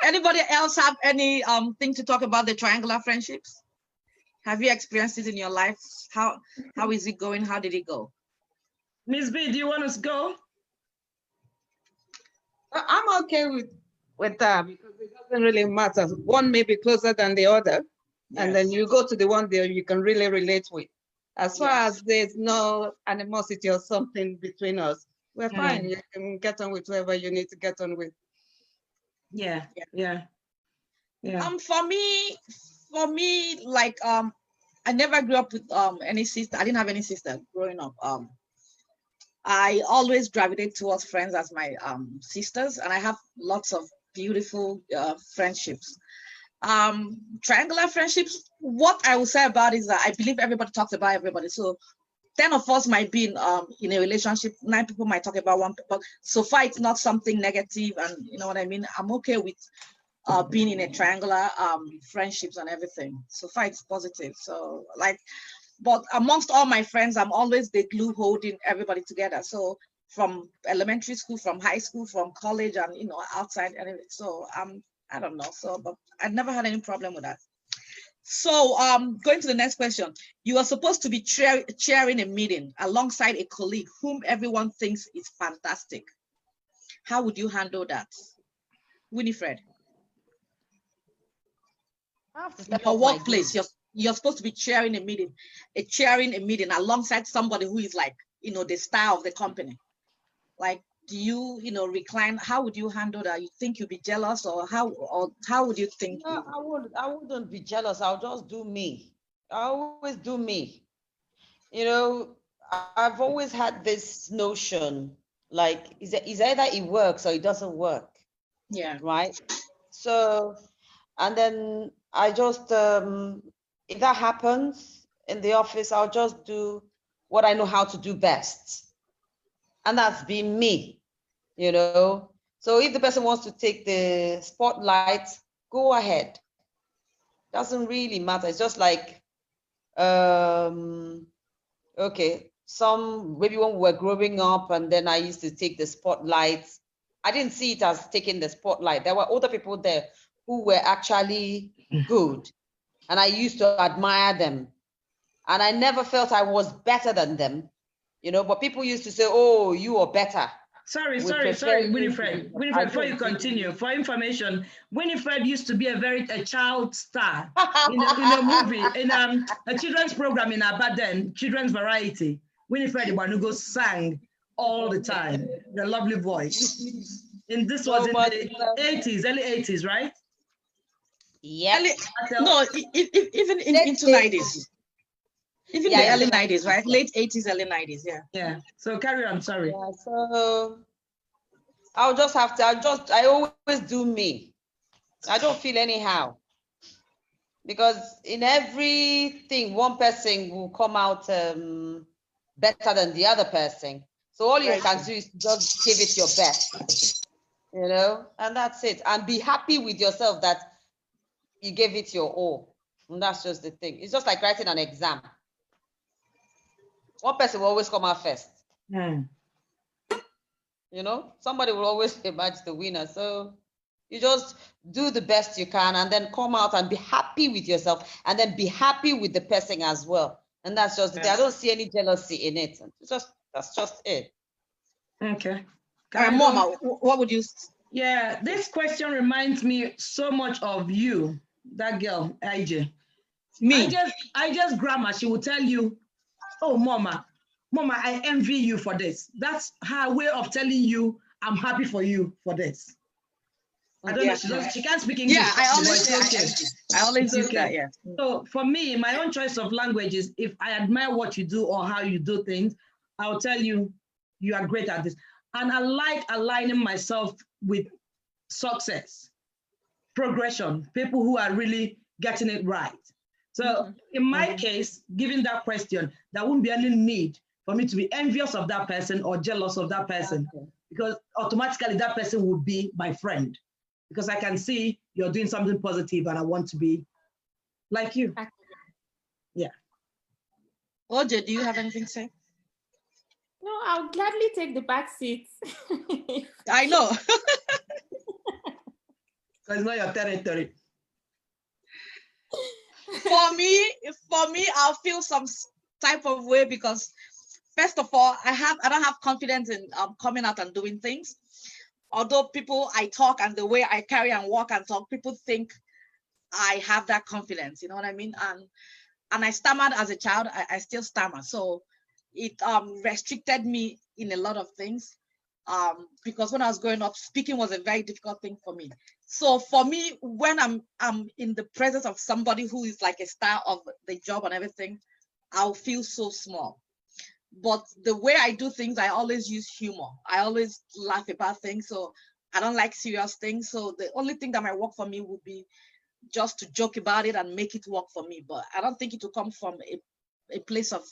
Anybody else have any thing to talk about the triangular friendships? Have you experienced it in your life? How is it going? How did it go? Miss B, do you want us to go? I'm okay with that because it doesn't really matter. One may be closer than the other, and then you go to the one there you can really relate with. As far as there's no animosity or something between us, we're fine. You can get on with whoever you need to get on with. Yeah. For me, like I never grew up with any sister. I didn't have any sister growing up. I always gravitate towards friends as my sisters, and I have lots of beautiful friendships. Triangular friendships, what I will say about it is that I believe everybody talks about everybody. So 10 of us might be in a relationship, 9 people might talk about one, but so far it's not something negative, and you know what I mean? I'm okay with being in a triangular friendships and everything. So far it's positive. So like, but amongst all my friends, I'm always the glue holding everybody together. So from elementary school, from high school, from college, and you know, outside, and so I don't know. So, but I never had any problem with that. So going to the next question. You are supposed to be chairing a meeting alongside a colleague whom everyone thinks is fantastic. How would you handle that? Winifred. Your workplace, you're supposed to be chairing a meeting alongside somebody who is like, you know, the star of the company. Like, do you, you know, recline? How would you handle that? You think you'd be jealous, or how would you think? No, I wouldn't be jealous. I'll just do me. I always do me. You know, I've always had this notion, like, is either it works or it doesn't work. Yeah. Right. So, and then I just, if that happens in the office, I'll just do what I know how to do best. And that's being me, you know. So if the person wants to take the spotlight, go ahead. Doesn't really matter. It's just like, okay, maybe when we were growing up and then I used to take the spotlight, I didn't see it as taking the spotlight. There were other people there who were actually good, and I used to admire them. And I never felt I was better than them, you know, but people used to say, oh, you are better. Sorry, Winifred. Winifred, before you continue, for information, Winifred used to be a child star in a movie, in a children's program in Abadan, children's variety. Winifred Ibanugo sang all the time, the lovely voice. And this was in the 80s, early 80s, right? Yeah. No, even into 90s. Even the early 90s, right? Late 80s, early 90s, yeah. Yeah. So carry on, sorry. Yeah, so I'll just have to, I always do me. I don't feel anyhow. Because in everything, one person will come out better than the other person. So all you can do is just give it your best, you know, and that's it. And be happy with yourself that you gave it your all. And that's just the thing. It's just like writing an exam. One person will always come out first. You know, somebody will always emerge the winner. So you just do the best you can and then come out and be happy with yourself and then be happy with the person as well. And that's just the thing. I don't see any jealousy in it. That's just it. Okay. Mama, what would you? Yeah, this question reminds me so much of you, that girl, IJ. Me? I just grammar, she will tell you, oh, Mama, I envy you for this. That's her way of telling you, I'm happy for you for this. I don't know, she can't speak English. Yeah, I always do that, yeah. So for me, my own choice of language is, if I admire what you do or how you do things, I'll tell you, you are great at this. And I like aligning myself with success, progression, people who are really getting it right. So in my case, given that question, there wouldn't be any need for me to be envious of that person or jealous of that person, because automatically that person would be my friend, because I can see you're doing something positive and I want to be like you. Yeah. Oche, do you have anything to say? No, I'll gladly take the back seat. I know. Because it's not your territory. For me, I'll feel some type of way because first of all, I don't have confidence in coming out and doing things. Although people I talk and the way I carry and walk and talk, people think I have that confidence. You know what I mean? And I stammered as a child. I still stammer, so it restricted me in a lot of things. Because when I was growing up, speaking was a very difficult thing for me. So for me, when I'm in the presence of somebody who is like a star of the job and everything, I'll feel so small. But the way I do things, I always use humor. I always laugh about things. So I don't like serious things. So the only thing that might work for me would be just to joke about it and make it work for me. But I don't think it will come from a place of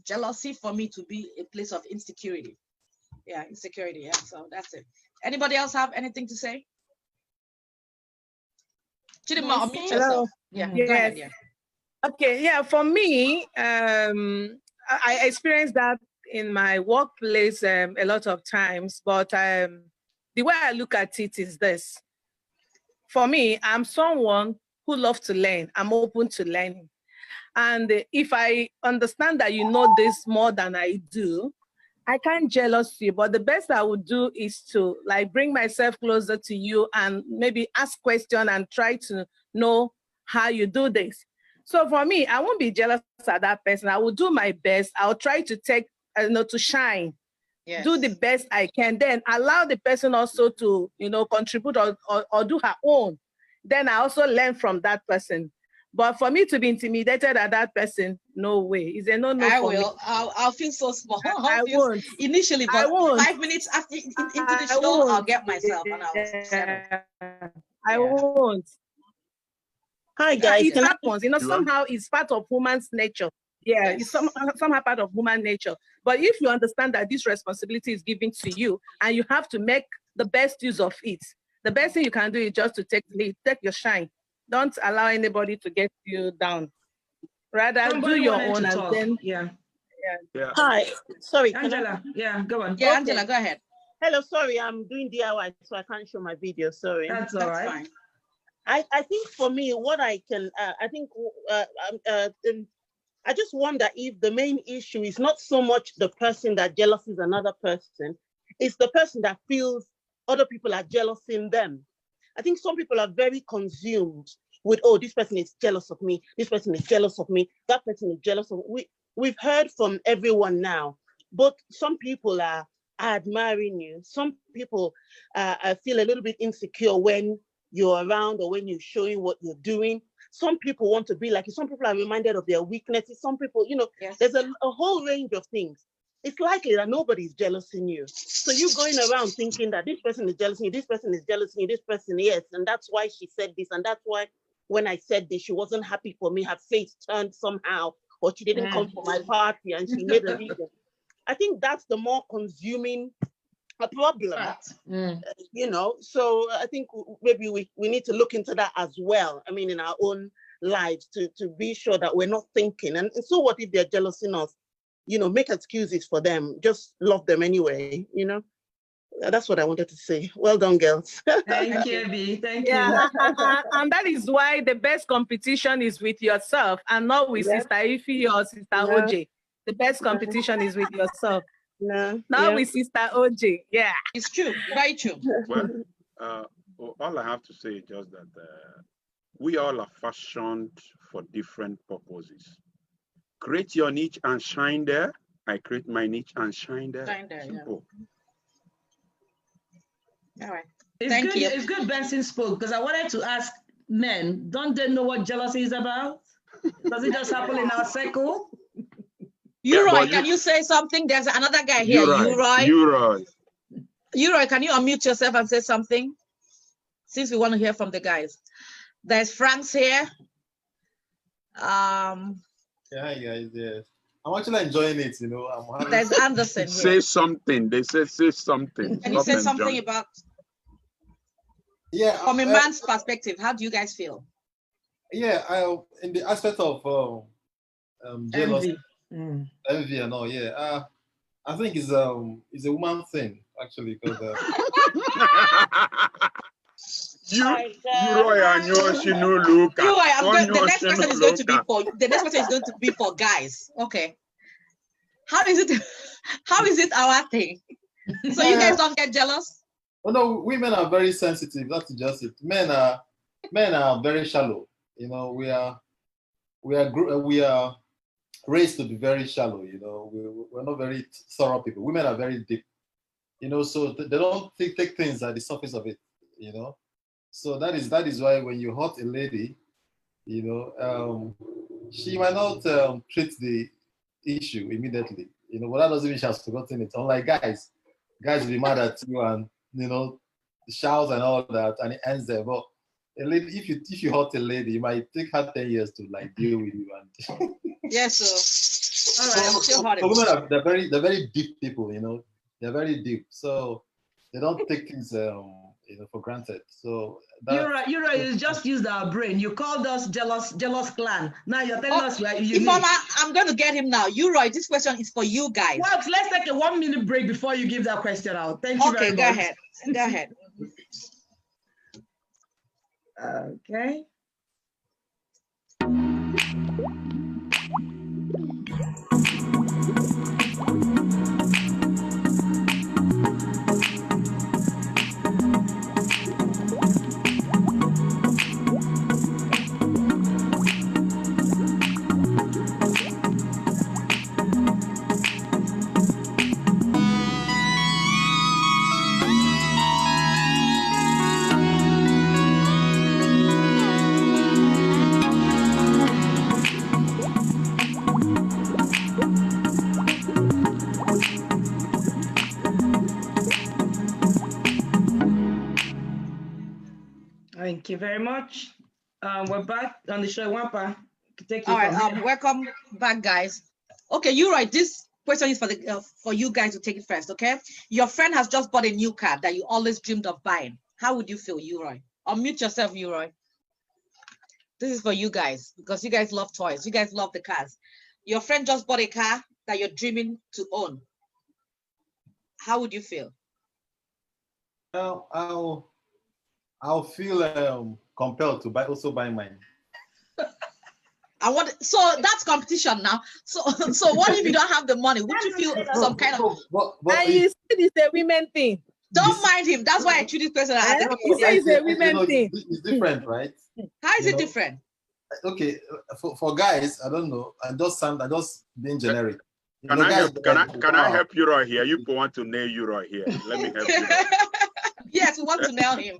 jealousy for me to be a place of insecurity. Yeah, insecurity. Yeah, so that's it. Anybody else have anything to say? Chidima, unmute yourself. Yeah, go ahead. Yeah. Okay, yeah, for me, I experienced that in my workplace a lot of times, but the way I look at it is this. For me, I'm someone who loves to learn. I'm open to learning. And if I understand that you know this more than I do, I can't jealous you, but the best I would do is to like bring myself closer to you and maybe ask questions and try to know how you do this. So for me, I won't be jealous of that person. I will do my best. I'll try to take, to shine, do the best I can. Then allow the person also to, contribute or do her own. Then I also learn from that person. But for me to be intimidated at that person, no way. It's a no for me. I'll feel so small. I won't. Initially, but 5 minutes after into the show, I'll get myself and I'll settle. I won't. Hi guys. It happens. Somehow it's part of woman's nature. Yeah, it's somehow part of human nature. But if you understand that this responsibility is given to you and you have to make the best use of it, the best thing you can do is just to take your shine. Don't allow anybody to get you down. Rather, do your own and then. Yeah. Hi. Sorry, Angela. Yeah, go on. Yeah, Angela, go ahead. Hello, sorry, I'm doing DIY, so I can't show my video. Sorry. That's all right. Fine. I think for me, what I can, I just wonder if the main issue is not so much the person that jealousies another person, it's the person that feels other people are jealous in them. I think some people are very consumed with, oh, this person is jealous of me, this person is jealous of me, that person is jealous of me. We've heard from everyone now, but some people are admiring you. Some people feel a little bit insecure when you're around or when you're showing what you're doing. Some people want to be like you. Some people are reminded of their weaknesses. Some people, there's a whole range of things. It's likely that nobody's jealous in you. So you going around thinking that this person is jealous in you, this person is jealous in you, this person, yes, and that's why she said this, and that's why when I said this, she wasn't happy for me, her face turned somehow, or she didn't come for my party and she made a reason. I think that's the more consuming problem, so I think maybe we need to look into that as well. I mean, in our own lives to be sure that we're not thinking, and so what if they're jealous in us? Make excuses for them, just love them anyway, That's what I wanted to say. Well done, girls. Thank you, B. Thank you. And that is why the best competition is with yourself and not with Sister Ify or Sister Oche. The best competition is with yourself. Not with Sister Oche. Yeah. It's true. Very true. Well, all I have to say is just that we all are fashioned for different purposes. Create your niche and shine there. I create my niche and shine there. Simple. Yeah. All right. Thank you. It's good Benson spoke, because I wanted to ask men, don't they know what jealousy is about? Does it just happen in our circle? Uroy, can you say something? There's another guy here. Uroy, can you unmute yourself and say something? Since we want to hear from the guys. There's Frank's here. Yeah, hi guys. Yes, I'm actually enjoying it. There's Anderson here. Say something. They say something. Can you say something about? Yeah. From a man's perspective, how do you guys feel? Yeah, in the aspect of jealousy, envy, and all. Yeah. I think it's a woman thing actually, because You Roy and Luca. The next question is going to be for guys. Okay. How is it? How is it our thing? So you guys don't get jealous? Oh no, women are very sensitive. That's just it. Men are very shallow. You know, we are raised to be very shallow. You know, we're not very thorough people. Women are very deep. You know, so they don't take things at the surface of it. You know, so that is why when you hurt a lady, you know, she might not treat the issue immediately. You know, but that doesn't mean she has forgotten it. Unlike guys will be mad at you and, you know, shout and all that, and it ends there. But a lady, if you hurt a lady, you might take her 10 years to like deal with you. And yes, so all right, I'm still hurting. Women they're very deep people, you know. They're very deep, so they don't take things you know, for granted. So you're right. You just used our brain. You called us jealous clan. Now you're telling us we're unique. I'm going to get him now. You Roy, this question is for you guys. Well, let's take a 1 minute break before you give that question out. Thank you very much. Okay, go ahead. Okay. Thank you very much. We're back on the show. Wampa, take you. All right, welcome back, guys. Okay, you right. This question is for you guys to take it first. Okay, your friend has just bought a new car that you always dreamed of buying. How would you feel, Uroy? Unmute yourself, Uroy. This is for you guys because you guys love toys. You guys love the cars. Your friend just bought a car that you're dreaming to own. How would you feel? Well, I'll feel compelled to buy mine. So that's competition now. So what if you don't have the money? Would you feel some kind of? And you said it's a women thing. Don't mind him. That's why I choose this person. You say it's a women thing. It's different, right? How is it different? Okay, for guys, I don't know. I just being generic. Can I help you right here? You want to nail you right here. Let me help you. Yes, we want to nail him.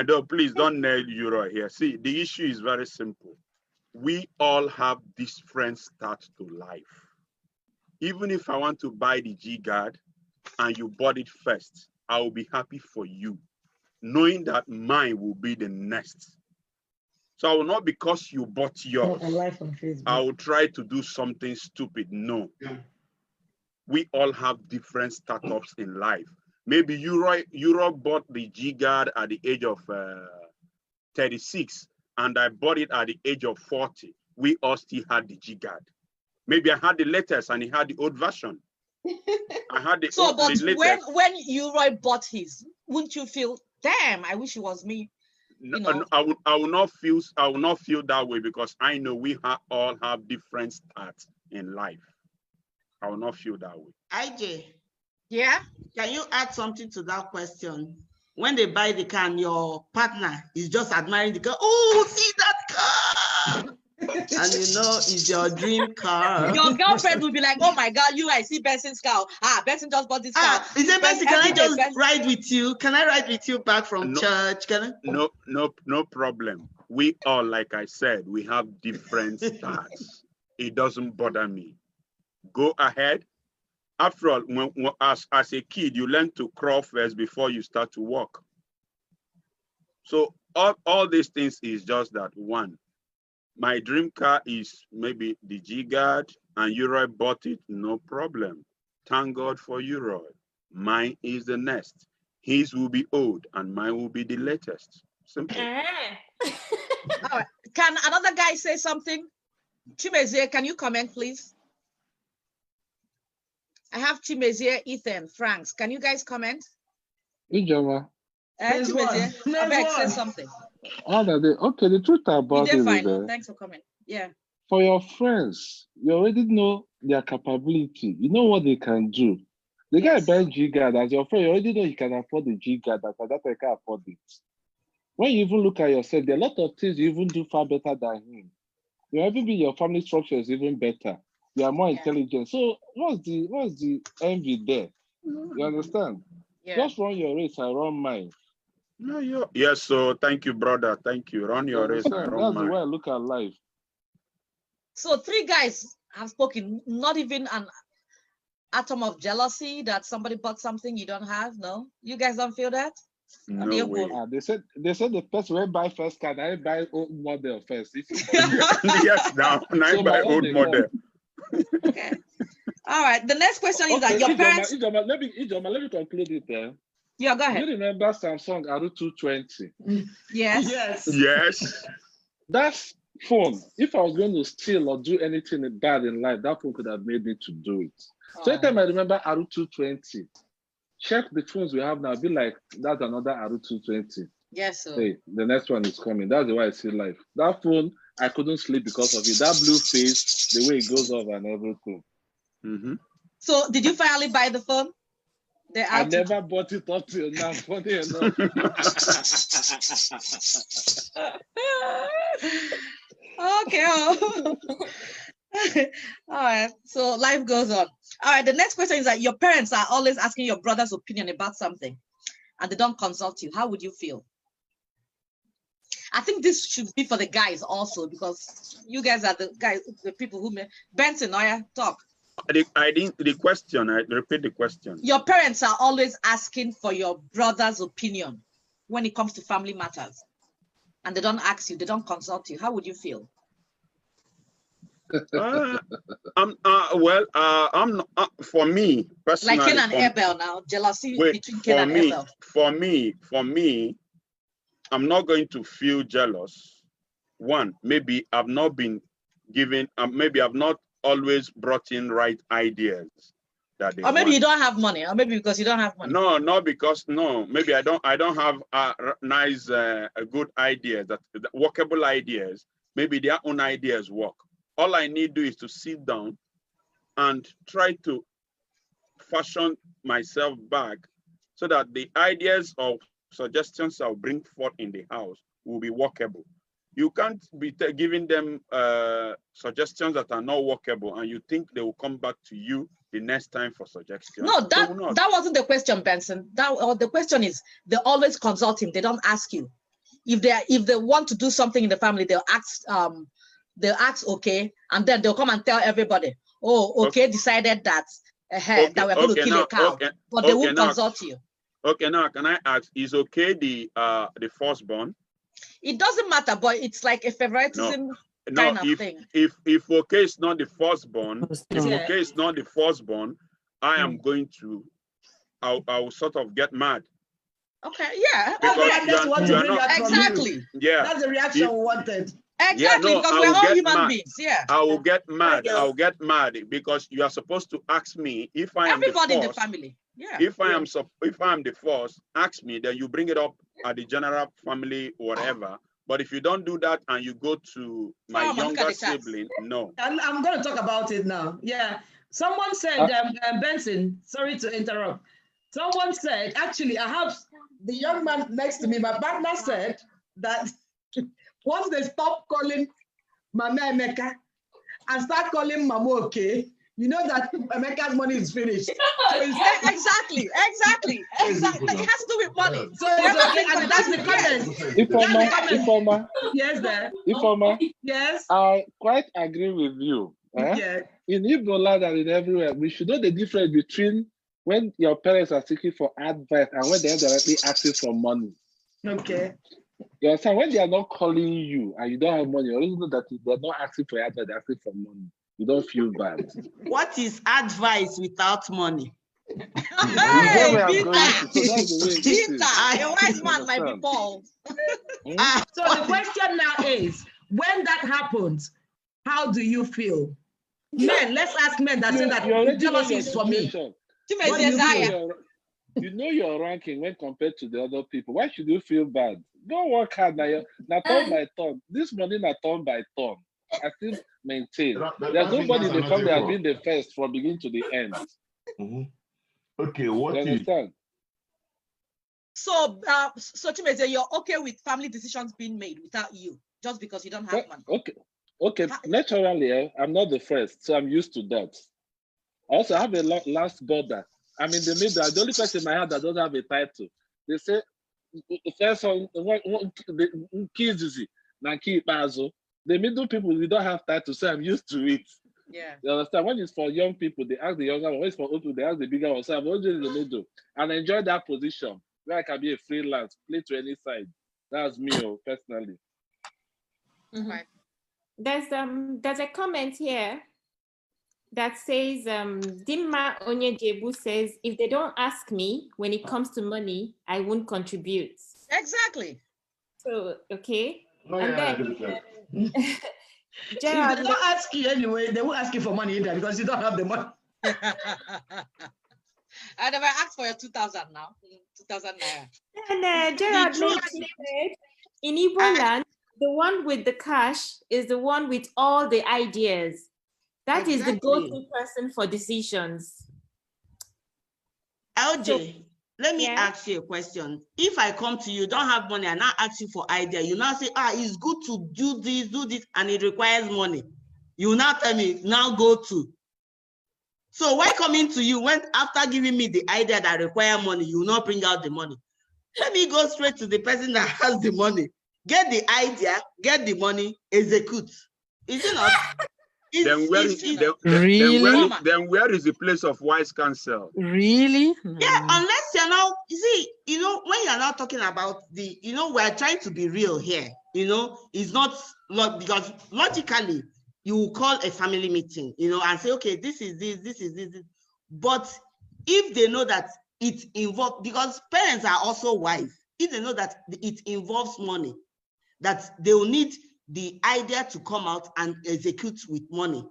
No, please don't nail you right here. See, the issue is very simple. We all have different start to life. Even if I want to buy the G-Guard and you bought it first, I will be happy for you, knowing that mine will be the next. So I will not, because you bought yours, I will try to do something stupid. No. We all have different startups in life. Maybe Europe bought the G-Guard at the age of 36, and I bought it at the age of 40. We all still had the G-Guard. Maybe I had the latest and he had the old version. I had the old, but the latest. when Uroy bought his, wouldn't you feel, damn, I wish it was me? You know? I will not feel that way because I know we all have different starts in life. I will not feel that way. IJ. Yeah? Can you add something to that question? When they buy the car and your partner is just admiring the car, oh, see that car! And you know it's your dream car. Your girlfriend will be like, oh my God, I see Benson's car. Benson just bought this car. Is it Benson? Can I just ride with you? Can I ride with you back from church? Can I? No problem. We all, like I said, we have different starts. It doesn't bother me. Go ahead. After all, as a kid, you learn to crawl first before you start to walk. So all these things is just that one. My dream car is maybe the G-Guard and Uroy bought it, no problem. Thank God for Uroy. Mine is the next. His will be old and mine will be the latest. Simple. All right. Can another guy say something? Chimezie, can you comment, please? I have Chimezie, Ethan, Franks. Can you guys comment? Ijoma. Chimezie, I beg, say something. Okay, the truth about it is that Thanks for coming. Yeah. for your friends, you already know their capability. You know what they can do. The guy buying G-Guard as your friend, you already know he can afford the G-Guard, that I can afford it. When you even look at yourself, there are a lot of things you even do far better than him. Your family structure is even better. You are more intelligent. So what's the envy there? You understand? Yeah. Just run your race, I run mine. No, yes, so thank you, brother. Thank you. Run your race, I run That's mine. the way I look at life. So 3 guys have spoken, not even an atom of jealousy that somebody bought something you don't have. No, you guys don't feel that? No way. They said the person will buy first car, I buy old model first. Yes, now I buy old model. Okay. All right. The next question is that your parents. Ijoma, let me conclude it there. Yeah, go ahead. Do you remember Samsung RU220? Yes. Yes. That phone, if I was going to steal or do anything bad in life, that phone could have made me to do it. So every time I remember RU220, check the phones we have now, be like, that's another RU220. Yes, sir. Hey, the next one is coming. That's the way I see life. That phone, I couldn't sleep because of it. That blue face, the way it goes off and everything. Mm-hmm. So did you finally buy the phone? I never bought it up till now, funny enough. Okay. All right. So life goes on. All right. The next question is that your parents are always asking your brother's opinion about something and they don't consult you. How would you feel? I think this should be for the guys also, because you guys are the guys, the people who Benson, Oya, talk. I didn't the question. I repeat the question. Your parents are always asking for your brother's opinion when it comes to family matters, and they don't ask you, they don't consult you. How would you feel? I'm not, for me personally. Like Cain and Abel now, jealousy between Cain and Abel. For me, I'm not going to feel jealous. One, maybe I've not been given, maybe I've not always brought in right ideas that they or maybe want. you don't have money, or maybe because you don't have money. No, not because maybe I don't have nice good ideas, that workable ideas. Maybe their own ideas work. All I need to do is to sit down and try to fashion myself back so that the ideas or suggestions I'll bring forth in the house will be workable. You can't be giving them suggestions that are not workable and you think they will come back to you the next time for suggestions. No, that wasn't the question, Benson. The question is they always consult him. They don't ask you. If they want to do something in the family, they'll ask okay, and then they'll come and tell everybody, oh, okay, decided that that we're going to kill a cow. But they won't consult you. Okay, now can I ask, is okay the firstborn? It doesn't matter, but it's like a favoritism kind of thing. If okay is not the firstborn, okay is not the firstborn, I am going to, I'll sort of get mad. Okay, yeah. Exactly. Yeah. That's the reaction we wanted. Exactly, because we're all human beings. Yeah. I will get mad. I'll get mad because you are supposed to ask me if I am everybody the first, in the family. Yeah. If I am the first, ask me. Then you bring it up at the general family, whatever. But if you don't do that and you go to my younger sibling, no. And I'm going to talk about it now. Yeah. Someone said, Benson, sorry to interrupt. Someone said, actually, I have the young man next to me. My partner said that once they stop calling Mama Emeka and start calling Mama Okay, you know that Emeka's money is finished. So exactly. It has to do with money. So it's okay, and that's the comment. Informa. Yes, there. Informa. Yes. I quite agree with you. Yeah. In Igbo land and in everywhere, we should know the difference between when your parents are seeking for advice and when they're directly asking for money. Okay. You understand? When they are not calling you and you don't have money, you already know that they're not asking for advice, they're asking for money. You don't feel bad. What is advice without money? Hey, Peter, a wise man might be Paul. So the question now is, when that happens, how do you feel? Men, let's ask men that say that jealousy is for me. You know your ranking when compared to the other people. Why should you feel bad? Go work hard now. Now turn by turn. This money now turn by turn. I still maintain. There's nobody in the company that has been the first from beginning to the end. Okay, what you understand? So, so Chimeze, you're okay with family decisions being made without you, just because you don't have money? Okay. Naturally, I'm not the first, so I'm used to that. Also, I have a last brother. I'm in the middle. The only person in my head that doesn't have a title. They say, the first one, the middle people, we don't have title, so I'm used to it. Yeah. You understand? When it's for young people, they ask the younger one. When it's for old people, they ask the bigger one. So I'm always in the middle. And I enjoy that position where I can be a freelance, play to any side. That's me, personally. Right. There's a comment here that says, Dimma Onyejebu says, if they don't ask me when it comes to money, I won't contribute. Exactly. So, okay. And then If they don't ask you anyway, they won't ask you for money either because you don't have the money. I never asked for your 2,000 now. 2,000 naira. And Gerard said, in Igbo land, the one with the cash is the one with all the ideas. That is the go-to person for decisions. LJ, let me ask you a question. If I come to you, don't have money, and I ask you for idea, you now say, it's good to do this, and it requires money. You now tell me, now go to. So why coming to you when after giving me the idea that require money, you not bring out the money? Let me go straight to the person that has the money. Get the idea, get the money, execute. Is it not? Then where is the place of wise counsel? Really? Yeah, unless you're now, when you're now talking about we're trying to be real here. It's not because logically you will call a family meeting, and say, okay, this is this. But if they know that it involves, because parents are also wise, if they know that it involves money, that they will need the idea to come out and execute with money.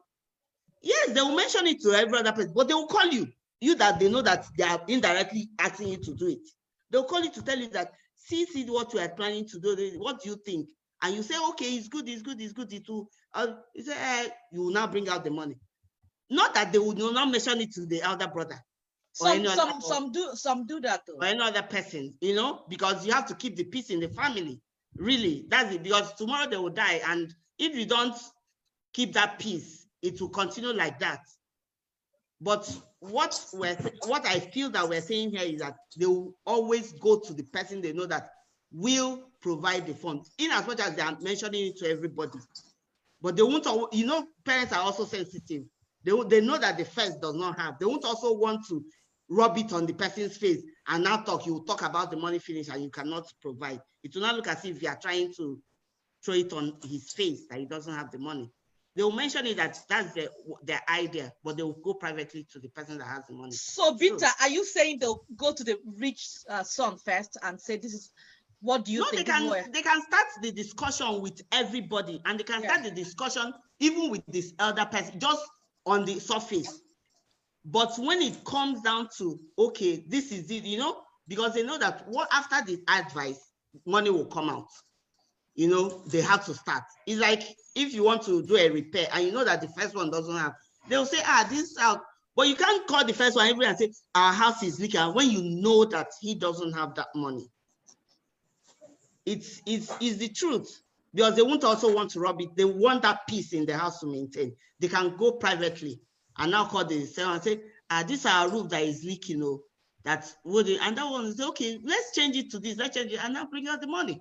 Yes, they will mention it to every other person, but they will call you that they know that they are indirectly asking you to do it. They'll call you to tell you that, see what we are planning to do, what do you think? And you say, okay, it's good. It will, you say, you will now bring out the money. Not that they will not mention it to the elder brother. Some do that though. Or any other person, because you have to keep the peace in the family. Really, that's it. Because tomorrow they will die, and if you don't keep that peace, it will continue like that. But what I feel that we're saying here is that they will always go to the person they know that will provide the funds, in as much as they are mentioning it to everybody. But they won't, parents are also sensitive. They know that the first does not have. They won't also want to rub it on the person's face and now you will talk about the money finish and you cannot provide. It will not look as if you are trying to throw it on his face that he doesn't have the money. They will mention it that that's their idea, but they will go privately to the person that has the money. So, Binta, are you saying they'll go to the rich son first and say, this is, what do you think? No, they can start the discussion with everybody, and they can start the discussion even with this elder person, just on the surface. But when it comes down to, okay, this is it, because they know that after the advice, money will come out. They have to start. It's like if you want to do a repair and you know that the first one doesn't have, they'll say, this out. But you can't call the first one and say, our house is leaking, when you know that he doesn't have that money. It's the truth, because they won't also want to rob it. They want that peace in the house to maintain. They can go privately and now call the seller and say, this is our roof that is leaking, and that one will say, okay, let's change it to this, let's change it, and now bring out the money.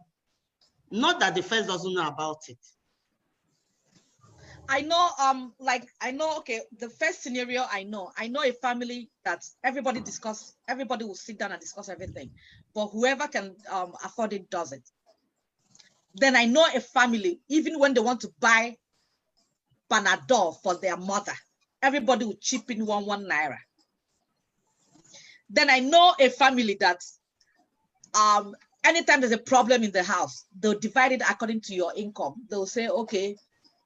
Not that the first doesn't know about it. I know, okay, the first scenario I know a family that everybody will sit down and discuss everything, but whoever can afford it does it. Then I know a family, even when they want to buy Panadol for their mother, everybody will chip in one naira. Then I know a family that anytime there's a problem in the house, they'll divide it according to your income. They'll say, okay,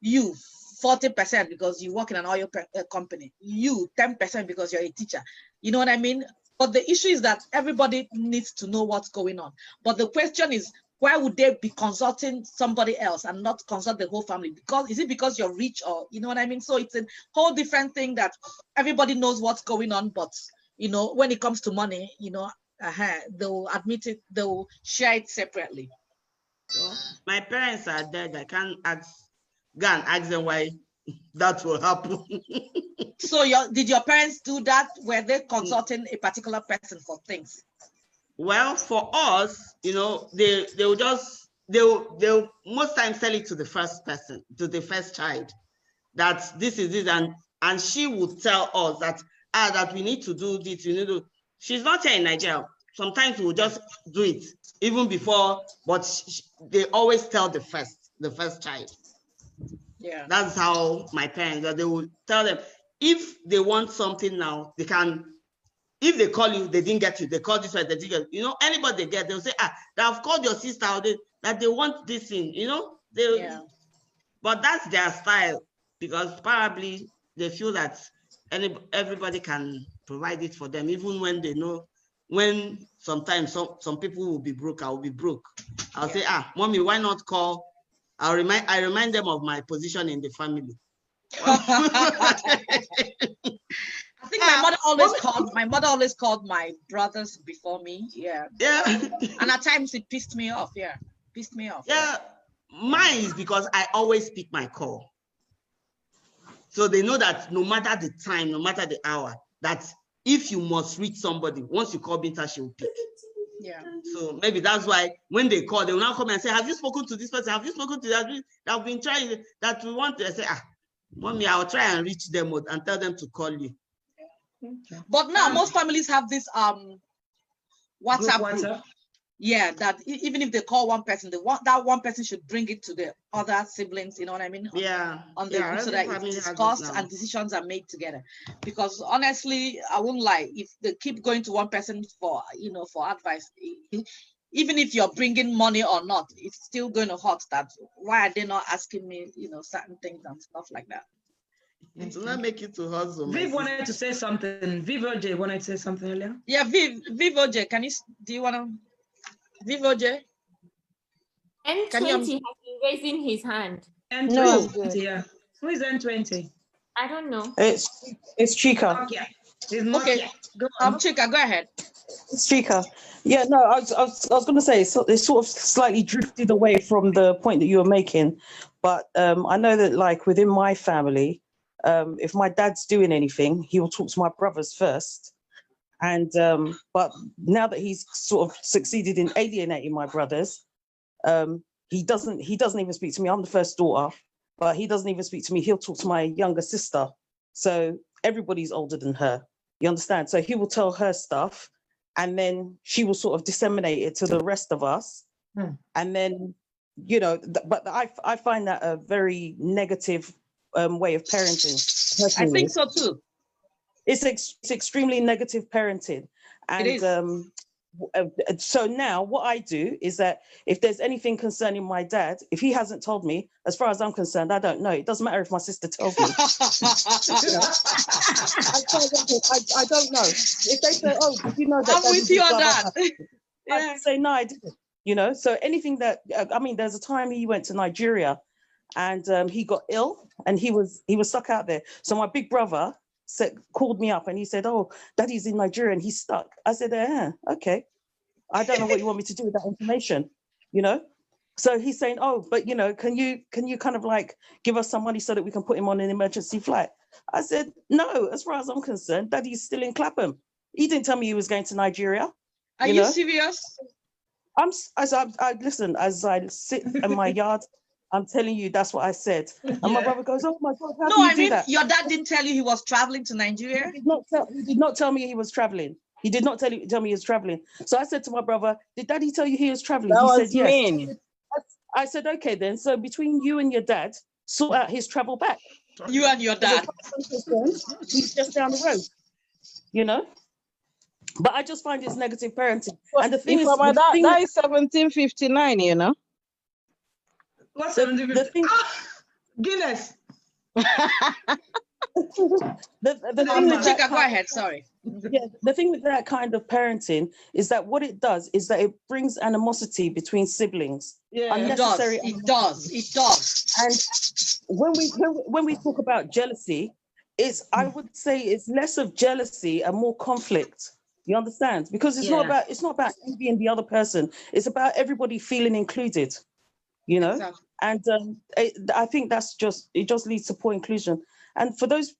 you 40% because you work in an oil company, you 10% because you're a teacher. You know what I mean? But the issue is that everybody needs to know what's going on. But the question is, why would they be consulting somebody else and not consult the whole family? Because is it because you're rich, or you know what I mean? So it's a whole different thing that everybody knows what's going on, but you know, when it comes to money, you know, they'll admit it, they'll share it separately. So my parents are dead. I can't go and ask them why that will happen. So did your parents do that? Were they consulting a particular person for things? Well, for us, you know, they'll most times tell it to the first person, to the first child, that this is it, and she would tell us that we need to do this, you know. She's not here in Nigeria. Sometimes we'll just do it even before, but they always tell the first child. Yeah. That's how my parents, that they will tell them if they want something now, they can. If they call you, they didn't get you. They call this way, they didn't get you. You know, anybody they get, they'll say, they've called your sister, that they want this thing, you know? But that's their style, because probably they feel that everybody can provide it for them, even when they know, when sometimes some people will be broke, I'll be broke. I'll say, mommy, why not call? I remind them of my position in the family. I think my mother always called my brothers before me. Yeah. And at times it pissed me off. Yeah. Pissed me off. Yeah. Mine is because I always pick my call. So they know that no matter the time, no matter the hour, that if you must reach somebody, once you call Binta, she will pick. Yeah. So maybe that's why when they call, they will now come and say, have you spoken to this person? Have you spoken to that? I've been trying, that we want to say, mommy, I'll try and reach them and tell them to call you. But now most families have this WhatsApp group. Yeah, that even if they call one person, that one person should bring it to the other siblings, you know what I mean? On the group, so that it's discussed and decisions are made together. Because honestly, I won't lie, if they keep going to one person for advice, even if you're bringing money or not, it's still going to hurt that. Why are they not asking me, certain things and stuff like that? It will not make you to hustle. Viv wanted to say something. Viv Oche wanted to say something earlier. Yeah, Viv Oche, do you want to? Viv Oche? N20 has been raising his hand. N20, yeah. Who is N20? I don't know. It's Chika. Okay. Go on. Chika, go ahead. It's Chika. Yeah, no, I was going to say, so it's sort of slightly drifted away from the point that you were making, but I know that, like, within my family, if my dad's doing anything, he will talk to my brothers first. And but now that he's sort of succeeded in alienating my brothers, he doesn't even speak to me. I'm the first daughter, but he doesn't even speak to me. He'll talk to my younger sister. So everybody's older than her. You understand? So he will tell her stuff, and then she will sort of disseminate it to the rest of us. And then, but I find that a very negative way of parenting. Personally. I think so too. It's extremely negative parenting. And it is. So now what I do is that if there's anything concerning my dad, if he hasn't told me, as far as I'm concerned, I don't know. It doesn't matter if my sister tells me. I don't know. If they say, oh, did you know that? I'm with you on that. I say, no, I didn't. So anything that, there's a time he went to Nigeria and he got ill and he was stuck out there. So my big brother called me up and he said, oh, Daddy's in Nigeria and he's stuck. I said, okay. I don't know what you want me to do with that information, So he's saying, oh, but can you kind of like give us some money so that we can put him on an emergency flight? I said, no, as far as I'm concerned, Daddy's still in Clapham. He didn't tell me he was going to Nigeria. Are you serious? Listen, as I sit in my yard, I'm telling you, that's what I said. And my brother goes, oh my God, how do you do that? Your dad didn't tell you he was traveling to Nigeria? He did not tell me he was traveling. He did not tell me he was traveling. So I said to my brother, did Daddy tell you he was traveling? He said, yes. Mean. I said, okay then. So between you and your dad, sort out his travel back. You and your dad. He's just down the road, But I just find it's negative parenting. And the thing is, that is 1759, What's the thing? Guinness. the thing with that Chika, go kind ahead. Sorry. yeah, the thing with that kind of parenting is that what it does is that it brings animosity between siblings. Yeah. Unnecessary It does. It does. And when we talk about jealousy, I would say it's less of jealousy and more conflict. You understand? Because it's not about envying the other person. It's about everybody feeling included. You know, Exactly. and I think it just leads to poor inclusion. And for those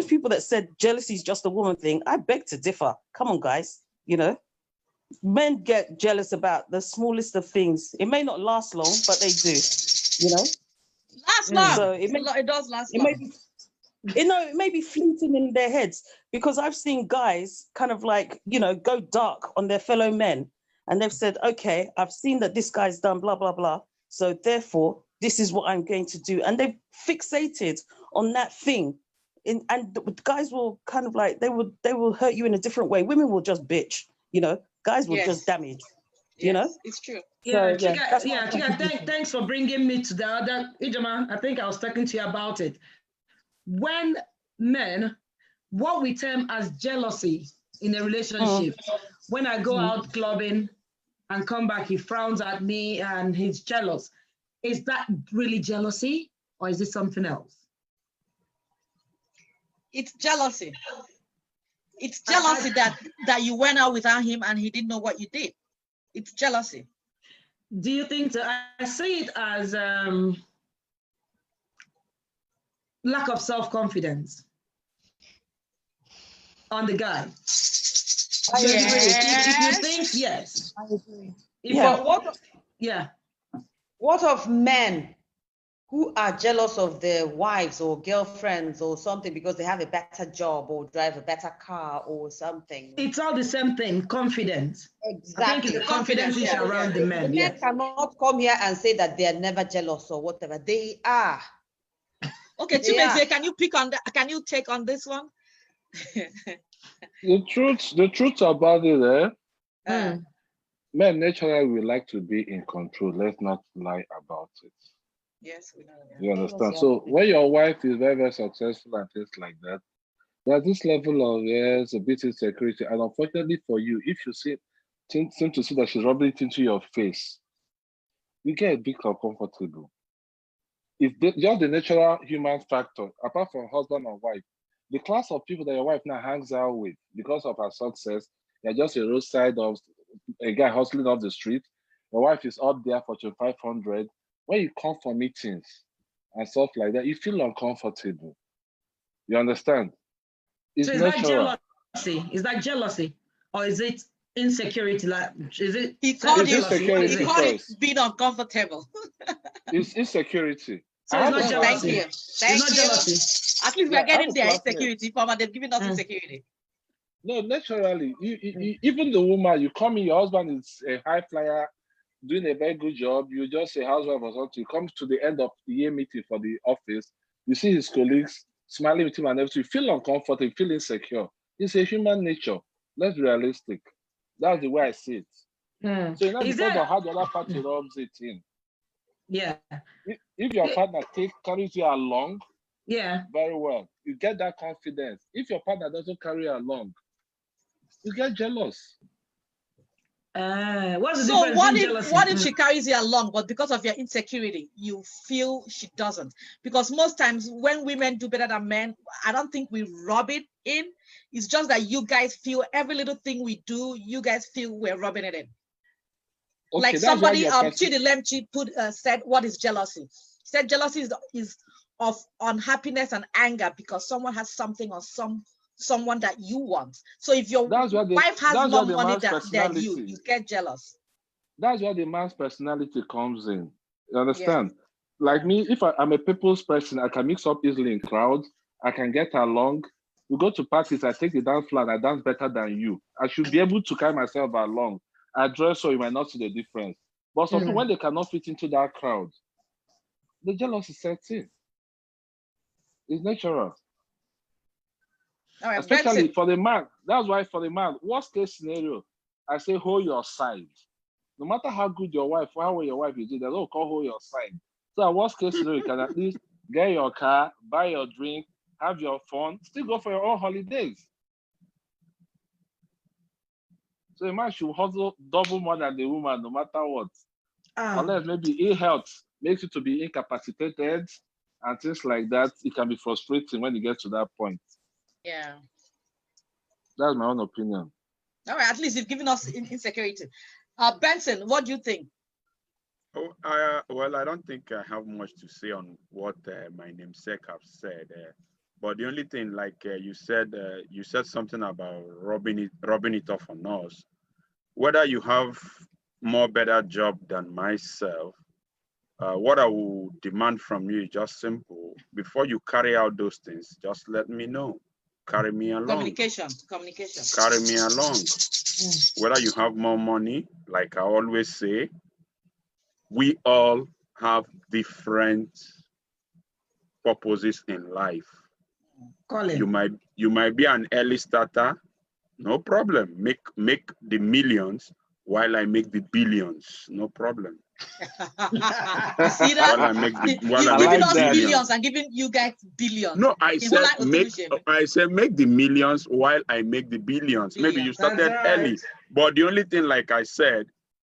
people that said jealousy is just a woman thing, I beg to differ. Come on, guys. You know, men get jealous about the smallest of things. It may not last long, but they do. You know, Last long. so it does last it long. it may be fleeting in their heads, because I've seen guys kind of like, go dark on their fellow men, and they've said, okay, I've seen that this guy's done blah blah blah, so therefore this is what I'm going to do, and they've fixated on that thing. And the guys will kind of like, they will hurt you in a different way. Women will just bitch, guys will just damage, it's true. Yeah, So, Chika, thanks for bringing me to the other. Ijoma, I think I was talking to you about it. When men, what we term as jealousy in a relationship, when I go out clubbing and come back, he frowns at me and he's jealous. Is that really jealousy, or is it something else? It's jealousy. It's jealousy that you went out without him and he didn't know what you did. It's jealousy. Do you think I see it as lack of self-confidence on the guy? I agree. If you think, yes. I agree. But what of men who are jealous of their wives or girlfriends or something because they have a better job or drive a better car or something? It's all the same thing, confidence. Exactly. I think the confidence is around the men. The men cannot come here and say that they are never jealous or whatever. They are. Okay, Chimeze, can you pick on that? Can you take on this one? The truth about it, men naturally will like to be in control. Let's not lie about it. Yes, we know. You understand? So when your wife is very, very successful and things like that, there's this level of a bit insecurity. And unfortunately for you, if you seem to see that she's rubbing it into your face, you get a bit uncomfortable. It's just the natural human factor, apart from husband and wife. The class of people that your wife now hangs out with because of her success, you're just a roadside of a guy hustling off the street. Your wife is up there for 2,500. When you come for meetings and stuff like that, you feel uncomfortable. You understand? It's so is natural. that jealousy? Is that jealousy? Or is it insecurity? Like, is it? He called it being uncomfortable. It's insecurity. So it's not jealousy. Thank you. It's not jealousy. At least we are getting their insecurity from, and they've given us insecurity. No, naturally, even the woman, you come in, your husband is a high flyer, doing a very good job. You just a housewife or something. You come to the end of the year meeting for the office. You see his colleagues smiling with him and everything. You feel uncomfortable, you feel insecure. It's a human nature. Let's be realistic. That's the way I see it. So it depends on how the other party rubs it in. Yeah. If your partner carries you along, very well, you get that confidence. If your partner doesn't carry you along, you get jealous. What's the So difference what if she carries you along, but because of your insecurity, you feel she doesn't? Because most times when women do better than men, I don't think we rub it in. It's just that you guys feel every little thing we do, you guys feel we're rubbing it in. Okay, like somebody, Chidi Lemchi said, what is jealousy? He said jealousy is of unhappiness and anger because someone has something or someone that you want. So if your wife has more money than you get jealous. That's where the man's personality comes in. You understand? Like me, if I'm a people's person, I can mix up easily in crowds. I can get along. We go to parties, I take the dance floor and I dance better than you. I should be able to carry myself along. I dress so you might not see the difference. But some people, when they cannot fit into that crowd, the jealousy sets in. It's natural. Right, especially for the man. That's why for the man, worst case scenario, I say hold your side. No matter how good your wife, how well your wife is doing, they don't call hold your side. So at worst case scenario, you can at least get your car, buy your drink, have your fun, still go for your own holidays. So a man should hustle double more than the woman, no matter what. Unless maybe ill health makes you to be incapacitated and things like that, it can be frustrating when you get to that point. Yeah. That's my own opinion. All right, at least you've given us insecurity. Benson, what do you think? Oh, well, I don't think I have much to say on what my namesake have said. But the only thing, like you said something about rubbing it off on us. Whether you have more better job than myself, what I will demand from you is just simple. Before you carry out those things, just let me know. Carry me along. Communication. Carry me along. Whether you have more money, like I always say, we all have different purposes in life. You might be an early starter, no problem. Make the millions while I make the billions, no problem. You see that? You're giving us millions and giving you guys billions. No, I said make the millions while I make the billions. Maybe you started early, but the only thing, like I said,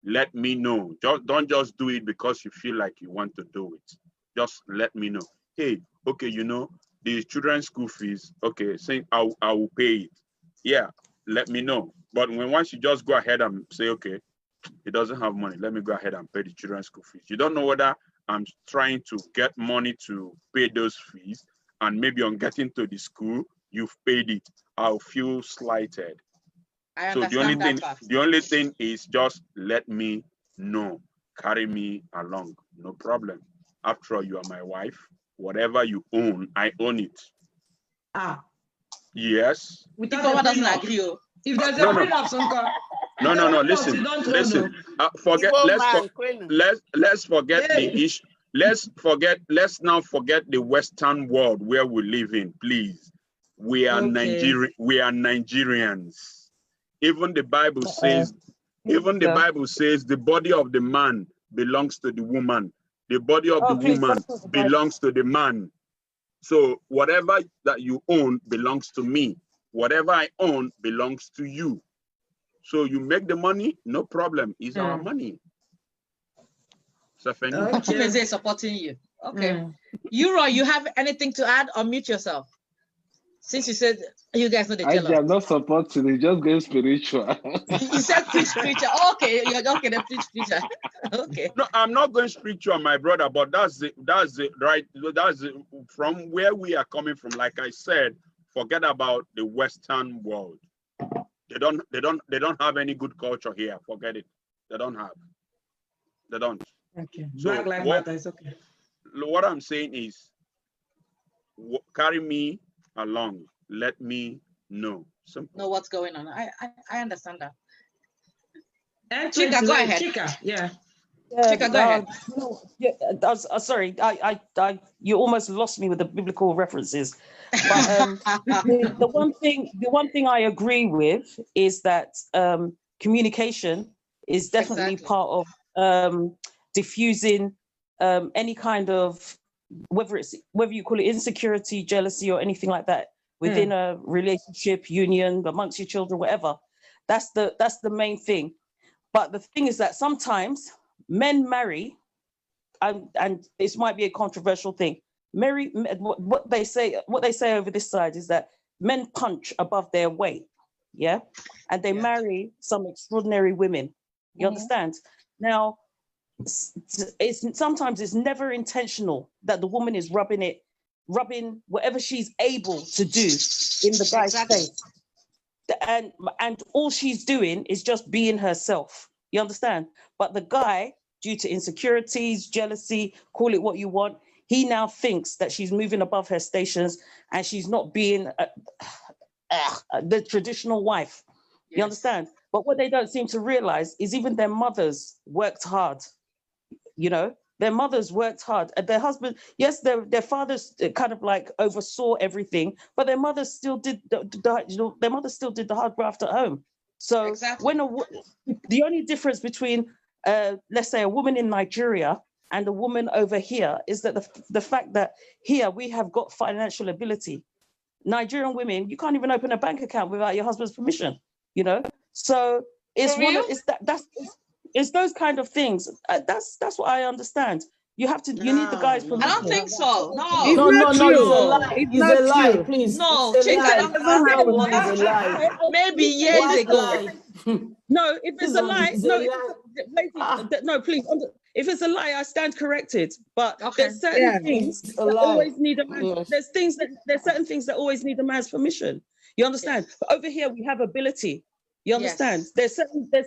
let me know. Don't just do it because you feel like you want to do it. Just let me know. Hey, okay, the children's school fees. Okay, saying I will pay it. Yeah, let me know. But once you just go ahead and say, okay, he doesn't have money, let me go ahead and pay the children's school fees. You don't know whether I'm trying to get money to pay those fees, and maybe on getting to the school, you've paid it. I'll feel slighted. So the only thing is just let me know. Carry me along, no problem. After all, you are my wife. Whatever you own, I own it. Yes. Doesn't agree. If there's a prenup, no. Listen. Let's forget the issue. Let's now forget the Western world where we live in, please. We are Nigerians. Even the Bible says, the body of the man belongs to the woman. The body of the woman belongs to the man. So whatever that you own belongs to me. Whatever I own belongs to you. So you make the money, no problem. It's our money. Chimeze is supporting you. Okay. Euro, you have anything to add or mute yourself? Since you said you guys know the jealous. I'm not supporting it, just going spiritual. You said preach preacher. Okay, you're okay, the preach preacher. Okay. No, I'm not going spiritual, my brother, but that's from where we are coming from. Like I said, forget about the Western world. They don't have any good culture here. Forget it. They don't. Okay. So Black Lives Matter is okay. What I'm saying is, carry me along. Let me know. Simple. Know what's going on. I understand that. Chica, go ahead. Chica, yeah. Chica, go ahead. Sorry, you almost lost me with the biblical references. But the one thing I agree with is that communication is definitely part of diffusing any kind of, whether you call it insecurity, jealousy, or anything like that within a relationship, union, amongst your children, whatever. That's the main thing. But the thing is that sometimes men marry, and this might be a controversial thing. What they say over this side is that men punch above their weight, yeah, and they marry some extraordinary women. You understand? Now, sometimes it's never intentional that the woman is rubbing whatever she's able to do in the guy's face. And all she's doing is just being herself. You understand? But the guy, due to insecurities, jealousy, call it what you want, he now thinks that she's moving above her stations and she's not being the traditional wife. Yes. You understand? But what they don't seem to realize is even their mothers worked hard. You know, their mothers worked hard. And their husband, yes, their fathers kind of like oversaw everything, but their mothers still did the hard graft at home. So when the only difference between, let's say, a woman in Nigeria and a woman over here is that the fact that here we have got financial ability. Nigerian women, you can't even open a bank account without your husband's permission, you know? So it's it's those kind of things. That's what I understand. You need the guy's permission. I don't think so. No. It's No, not no, true. it's a lie. It's It's not a lie, true. please. No, It's a Chika, lie. I don't Doesn't think happen. what It's a lie. maybe years White ago. lie. No, if it's This a one lie, is a no, lie. no, please. If it's a lie, I stand corrected. But there's certain Yeah. things It's a that lie. always need a man. Yes. There's certain things that always need a man's permission. You understand? But over here we have ability. You understand? Yes. There's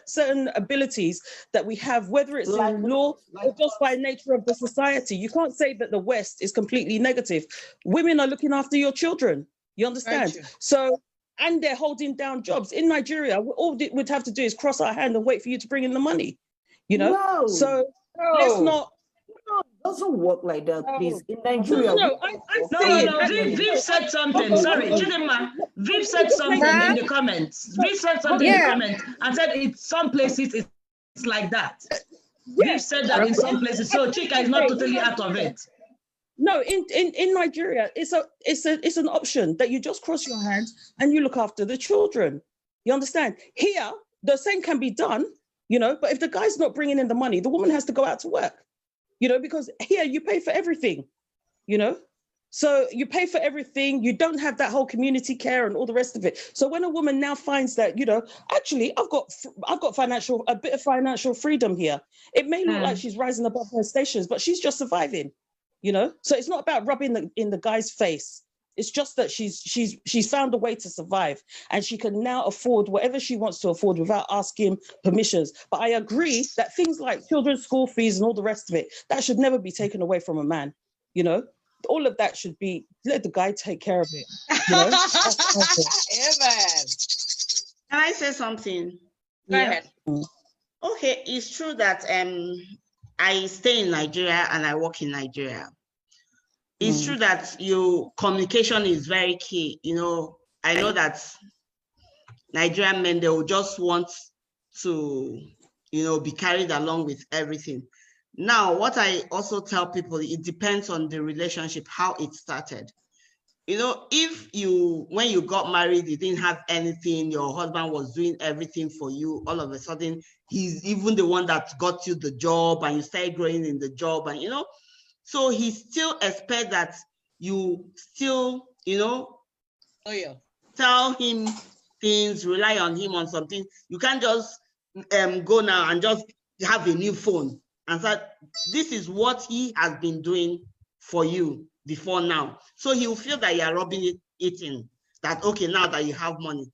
certain abilities that we have, whether it's Like- in law or just by nature of the society. You can't say that the West is completely negative. Women are looking after your children. You understand? true. So, and they're holding down jobs in Nigeria. All we'd have to do is cross our hand and wait for you to bring in the money. You know. No. So let's not. No, it doesn't work like that, please. In No, Nigeria, Viv said something. Sorry, Chidinma. Viv said something in the comments. Viv said something in the comments and said in some places it's like that. Viv said that in some places. So Chika is not totally out of it. No, in Nigeria, it's an option that you just cross your hands and you look after the children. You understand? Here, the same can be done, you know, but if the guy's not bringing in the money, the woman has to go out to work. You know, because here you pay for everything, you know, so you pay for everything. You don't have that whole community care and all the rest of it. So when a woman now finds that, you know, actually I've got a bit of financial freedom here. It may look like she's rising above her stations, but she's just surviving, you know. So it's not about rubbing in the guy's face. It's just that she's found a way to survive, and she can now afford whatever she wants to afford without asking permissions. But I agree that things like children's school fees and all the rest of it, that should never be taken away from a man. You know, all of that should be, let the guy take care of it. You know? Amen. Can I say something? Go ahead. Okay, it's true that I stay in Nigeria and I work in Nigeria. It's true that your communication is very key. You know, I know that Nigerian men, they will just want to, you know, be carried along with everything. Now, what I also tell people, it depends on the relationship, how it started. You know, when you got married, you didn't have anything, your husband was doing everything for you, all of a sudden, he's even the one that got you the job and you started growing in the job and, you know, so he still expects that you still, you know, tell him things, rely on him on something. You can't just go now and just have a new phone and say, this is what he has been doing for you before now. So he will feel that you are rubbing it in, that, okay, now that you have money.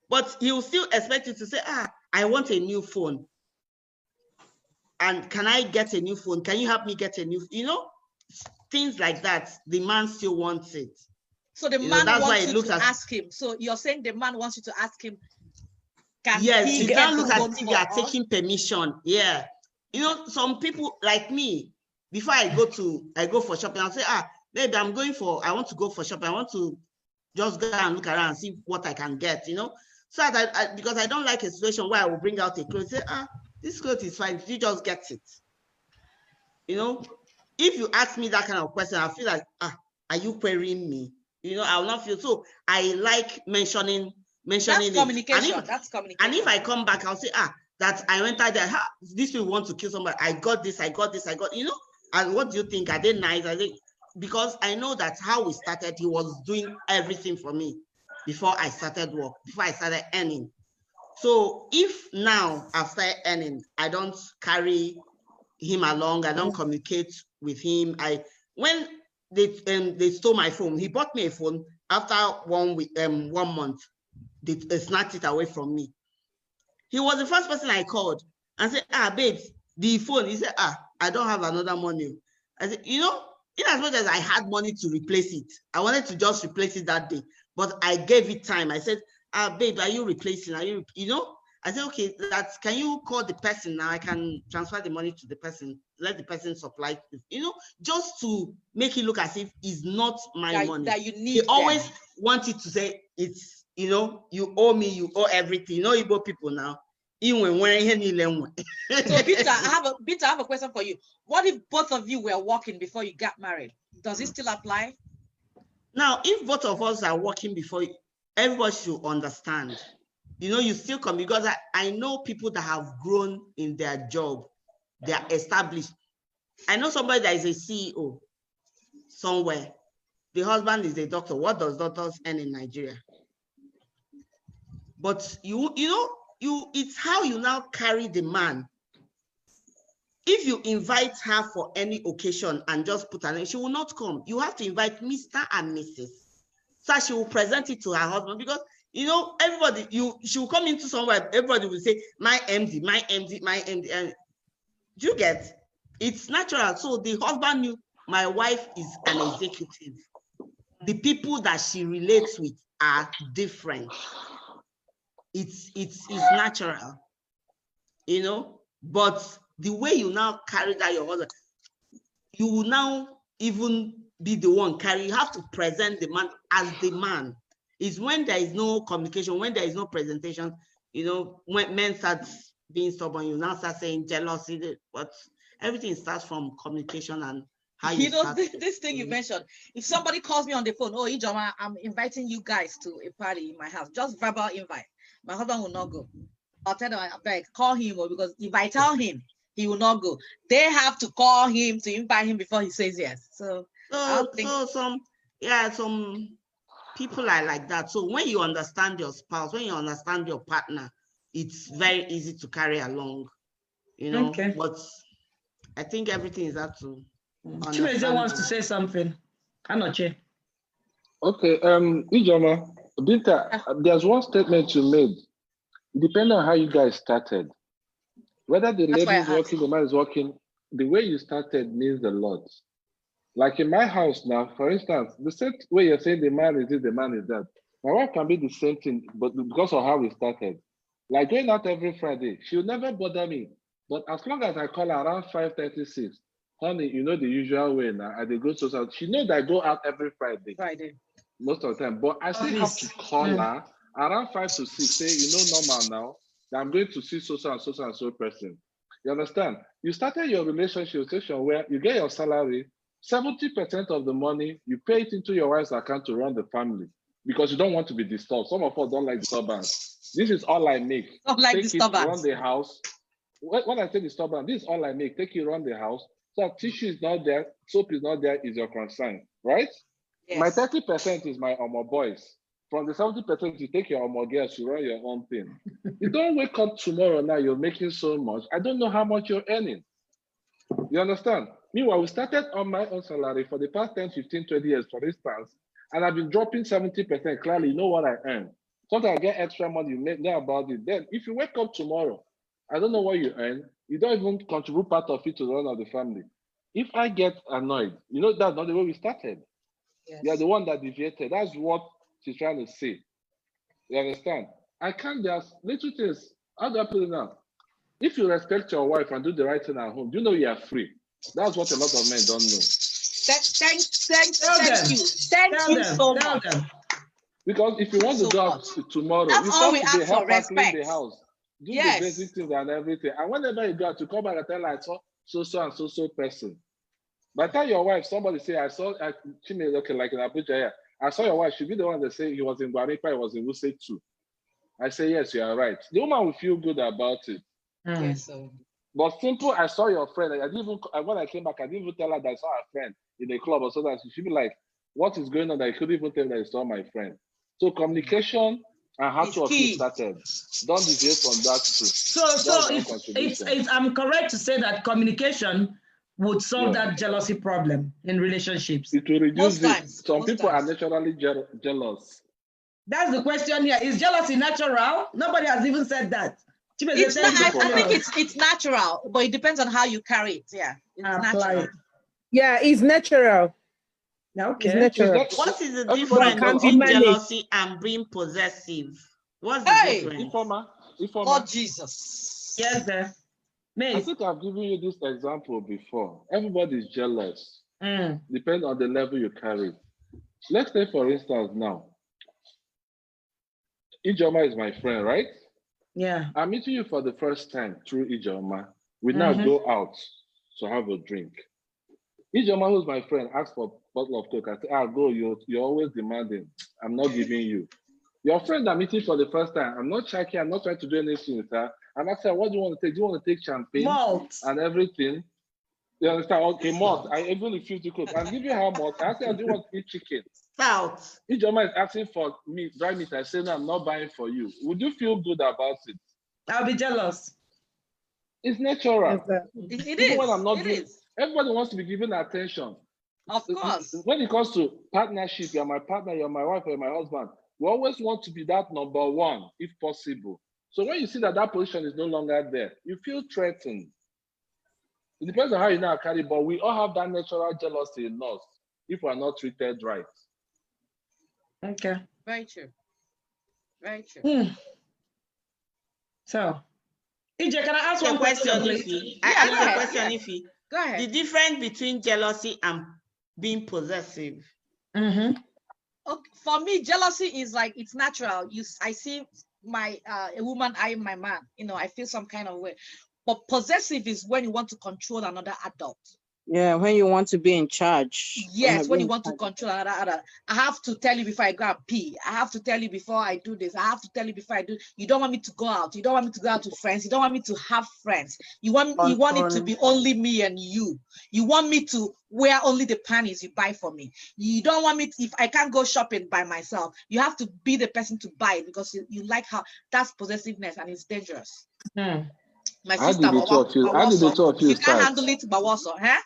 But he will still expect you to say, I want a new phone. And can I get a new phone? Can you help me get a new, you know, things like that. The man still wants it. So the man wants you to ask him. So you're saying the man wants you to ask him, can yes, he you get can't the look phone as if for you are us? taking permission. Yeah. You know, some people like me, before I go for shopping, I'll say, baby, I want to go for shopping. I want to just go and look around and see what I can get, you know. So that because I don't like a situation where I will bring out a clothes, say, this clothes is fine, you just get it. You know, if you ask me that kind of question, I feel like, are you querying me? You know, I will not feel so. I like mentioning That's it. communication. That's communication. And if I come back, I'll say, that I went out there, these people want to kill somebody. I got this, you know. And what do you think? Are they nice? Because I know that how we started, he was doing everything for me before I started work, before I started earning. So if now I've started earning, I don't carry him along, I don't communicate with him. When they stole my phone, he bought me a phone. After 1 week, 1 month, they snatched it away from me. He was the first person I called and said, babes, the phone. He said, I don't have another money. I said, you know, in as much as I had money to replace it, I wanted to just replace it that day, but I gave it time. I said, babe, are you replacing? You know? I said, okay, can you call the person now? I can transfer the money to the person, let the person supply, you know, just to make it look as if it's not my money. That you need. He always wanted to say, it's, you know, you owe me, you owe everything. You know, Igbo people now. So Peter, I have a question for you. What if both of you were working before you got married? Does it still apply? Now, if both of us are working before, everybody should understand. You know, you still come because I know people that have grown in their job, they are established. I know somebody that is a CEO somewhere. The husband is a doctor. What does doctors earn in Nigeria? But it's how you now carry the man. If you invite her for any occasion and just put her name, she will not come. You have to invite Mr. and Mrs. So she will present it to her husband because, you know, everybody, she will come into somewhere, everybody will say, my MD, my MD, my MD. And do you get? It's natural. So the husband knew my wife is an executive. The people that she relates with are different. It's natural, you know, but the way you now carry that your husband, you will now even be the one carry. You have to present the man as the man. It's when there is no communication, when there is no presentation, you know, when men start being stubborn, you now start saying jealousy, but everything starts from communication and how you know, start. this thing you mentioned, if somebody calls me on the phone, oh, Ijoma, I'm inviting you guys to a party in my house, just verbal invite. My husband will not go. I'll tell them, I call him, because if I tell him, he will not go. They have to call him to invite him before he says yes. So some people are like that. So when you understand your spouse, when you understand your partner, it's very easy to carry along, you know. Okay. But I think everything is up to Chimeze wants to say something. Anoche. Okay, Ijoma, Binta, there's one statement you made. Depending on how you guys started, whether the lady is working, the man is working, the way you started means a lot. Like in my house now, for instance, the same way you're saying the man is this, the man is that. My wife can be the same thing, but because of how we started. Like going out every Friday, she'll never bother me. But as long as I call her around 5:36, honey, you know the usual way now, I go to, she knows that I go out every Friday. Most of the time. But I still have to call her around 5 to 6, say, you know, normal now, that I'm going to see so and so person. You understand? You started your relationship situation where you get your salary, 70% of the money, you pay it into your wife's account to run the family because you don't want to be disturbed. Some of us don't like disturbance. This is all I make. Don't like Take disturbance. It, run the house. When I say disturbance, this is all I make. Take it, run the house. So tissue is not there, soap is not there, is your concern, right? Yes. My 30% is my boys. From the 70%, you take your girls, you run your own thing. You don't wake up tomorrow now, you're making so much. I don't know how much you're earning. You understand? Meanwhile, we started on my own salary for the past 10, 15, 20 years, for instance, and I've been dropping 70%. Clearly, you know what I earn. Sometimes I get extra money, you know about it. Then, if you wake up tomorrow, I don't know what you earn, you don't even contribute part of it to the run of the family. If I get annoyed, you know, that's not the way we started. Yes. You're the one that deviated. That's what she's trying to say. You understand? I can't just little things. How do I put it now? If you respect your wife and do the right thing at home, you know you are free. That's what a lot of men don't know. Thank you. Thank you so much. Because if you want to go out tomorrow, that's you all we have to ask for, help her clean the house, do yes. the basic things and everything. And whenever you go out, to come back and tell her I saw so and so person. By the time your wife, somebody say, I saw, she may look like in Abuja, yeah. I saw your wife, she'll be the one that say he was in Guaripa, he was in Wuse too. I say, yes, you are right. The woman will feel good about it. Yes, sir. But simple, I saw your friend. I didn't even, when I came back, I didn't even tell her that I saw her friend in a club or so that she should be like, what is going on? I couldn't even tell that I saw my friend. So communication and how to get started. Don't deviate from that too. So I'm correct to say that communication would solve that jealousy problem in relationships. It will reduce it. Some people are naturally jealous. That's the question here. Is jealousy natural? Nobody has even said that. It's not, I think it's natural, but it depends on how you carry it. Yeah, it's natural. Yeah, it's natural. Okay. It's natural. What is the difference between jealousy and being possessive? What's the difference? Oh, Jesus. Yes, sir. I think I've given you this example before. Everybody's jealous. Depends on the level you carry. Let's say, for instance, now, Ijoma is my friend, right? Yeah. I'm meeting you for the first time through Ijoma. We now go out to have a drink. Ijoma, who's my friend, asks for bottle of Coke. I say, go, you're always demanding. I'm not giving you. Your friend I'm meeting for the first time, I'm not checking, I'm not trying to do anything with her. And I said, what do you want to take? Do you want to take champagne? Malt. And everything? You understand? Okay, malt. I even refuse to cook. I'm giving her malt. I said, do you want to eat chicken? Stout. If Joma is asking for meat, dry meat, I say, no, I'm not buying for you. Would you feel good about it? I'll be jealous. It's natural. It Even is. when I'm not It doing, is. everybody wants to be given attention. Of course. When it comes to partnership, you're my partner, you're my wife, you're my husband. We always want to be that number one, if possible. So when you see that that position is no longer there, you feel threatened. It depends on how you now carry, but we all have that natural jealousy in us if we're not treated right. Okay. Very true. Very true. So, EJ, can I ask a one question, question, please? I ask a question, yeah. Ify. Go ahead. The difference between jealousy and being possessive. Okay, for me, jealousy is like, it's natural. I see a woman eyeing my man, I feel some kind of way. But possessive is when you want to control another adult. Yeah, when you want to be in charge. Yes, when you want to control another adult. I have to tell you before I go and pee. I have to tell you before I do this. I have to tell you before I do. You don't want me to go out. You don't want me to go out with friends. You don't want me to have friends. You want it to be only me and you. You want me to wear only the panties you buy for me. You don't want me to, if I can't go shopping by myself, you have to be the person to buy it because you like how that's possessiveness and it's dangerous. My sister, how did the two of you you can't start? handle it, but also, huh?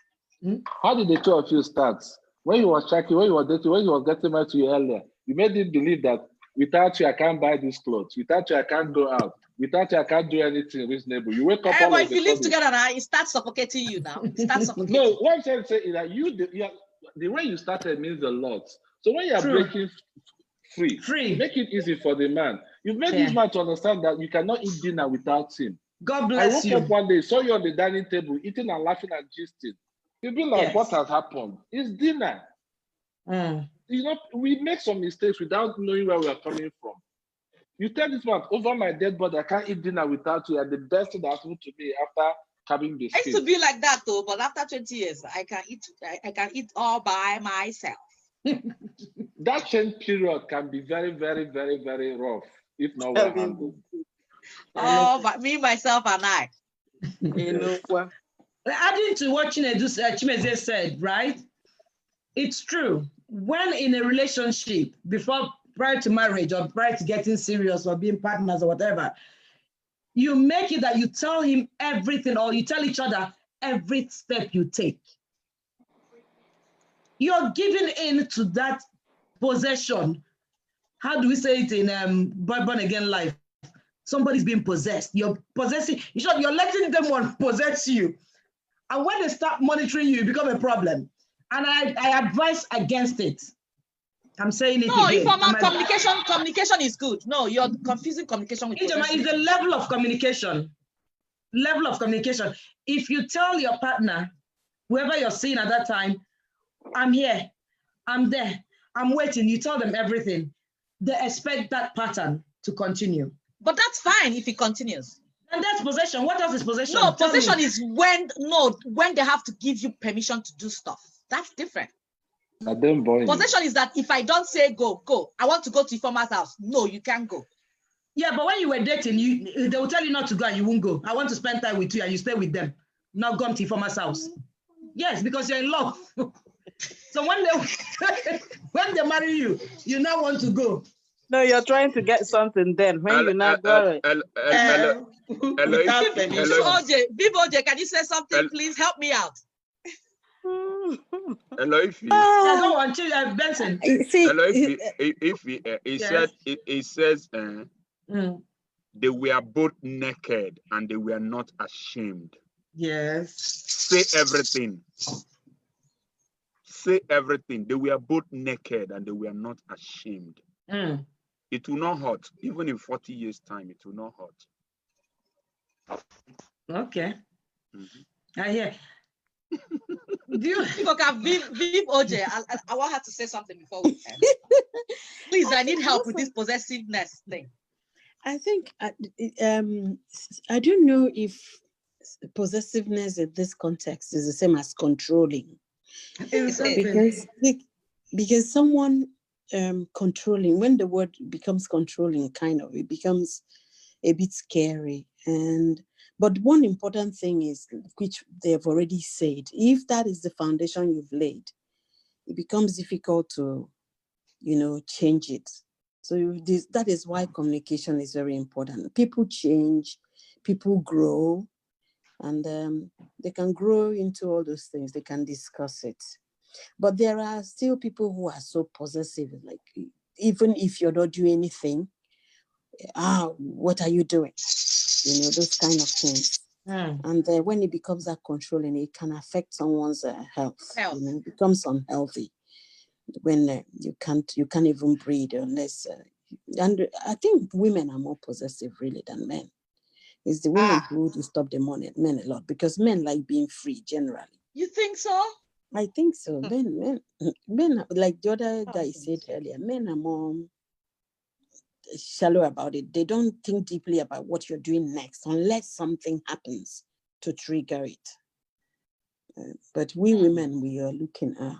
How did the two of you start? When you was checking, when you was dating, when you was getting married to you earlier, you made him believe that without you, I can't buy these clothes. Without you, I can't go out. Without you, I can't do anything reasonable. You wake up all but of if you live together now, it starts suffocating you now. It starts suffocating. No, what I'm trying to say is that the way you started means a lot. So when you are breaking free, make it easy for the man. You've made this man to understand that you cannot eat dinner without him. God bless you. I woke up one day, saw you on the dining table, eating and laughing and gisting. You'll be like, what has happened? It's dinner. We make some mistakes without knowing where we are coming from. You tell this man, over my dead body, I can't eat dinner without you. And the best thing that happened to me after having this. I used to be like that though, but after 20 years, I can eat all by myself. That change period can be very, very, very, very rough if not well handled. Oh, but me, myself, and I. Adding to what Chimeze said, right? It's true. When in a relationship, prior to marriage or prior to getting serious or being partners or whatever, you make it that you tell him everything or you tell each other every step you take. You're giving in to that possession. How do we say it in born again life? Somebody's being possessed. You're possessing, you're letting them possess you. And when they start monitoring you, it becomes a problem. And I advise against it. I'm saying it again. Communication is good. No, you're confusing communication with possession. It's a level of communication. Level of communication. If you tell your partner, whoever you're seeing at that time, I'm here, I'm there, I'm waiting, you tell them everything, they expect that pattern to continue. But that's fine if it continues. And that's possession. What else is possession? No, possession is when they have to give you permission to do stuff. That's different. Possession is that if I don't say go, I want to go to Ifeoma's house. No, you can't go. Yeah, but when you were dating, they will tell you not to go and you won't go. I want to spend time with you and you stay with them. Not go to Ifeoma's house. Yes, because you're in love. So when they marry you, you now want to go. No, you're trying to get something then. When you now go Viv Oche, can you say something, please? Help me out. Hello, Ify. Go on, Benson. Hello, Ify. It says they were both naked and they were not ashamed. Yes. Say everything. Say everything. They were both naked and they were not ashamed. It will not hurt. Even in 40 years' time, it will not hurt. Okay. I hear. Viv Oche, I want her to say something before we end. Please, I need help with this possessiveness thing. I think, I don't know if possessiveness in this context is the same as controlling. Because someone controlling, when the word becomes controlling, kind of, it becomes a bit scary. But one important thing is, which they've already said, if that is the foundation you've laid, it becomes difficult to, change it. So that is why communication is very important. People change, people grow, and they can grow into all those things. They can discuss it. But there are still people who are so possessive, like, even if you're not doing anything, what are you doing? Those kind of things. And when it becomes that controlling, it can affect someone's health. It becomes unhealthy when you can't even breathe unless. And I think women are more possessive really than men. It's the women who disturb the men a lot, because men like being free generally. You think so? I think so. Men, like the other guy said earlier, men are more shallow about it. They don't think deeply about what you're doing next unless something happens to trigger it. But we women, we are looking at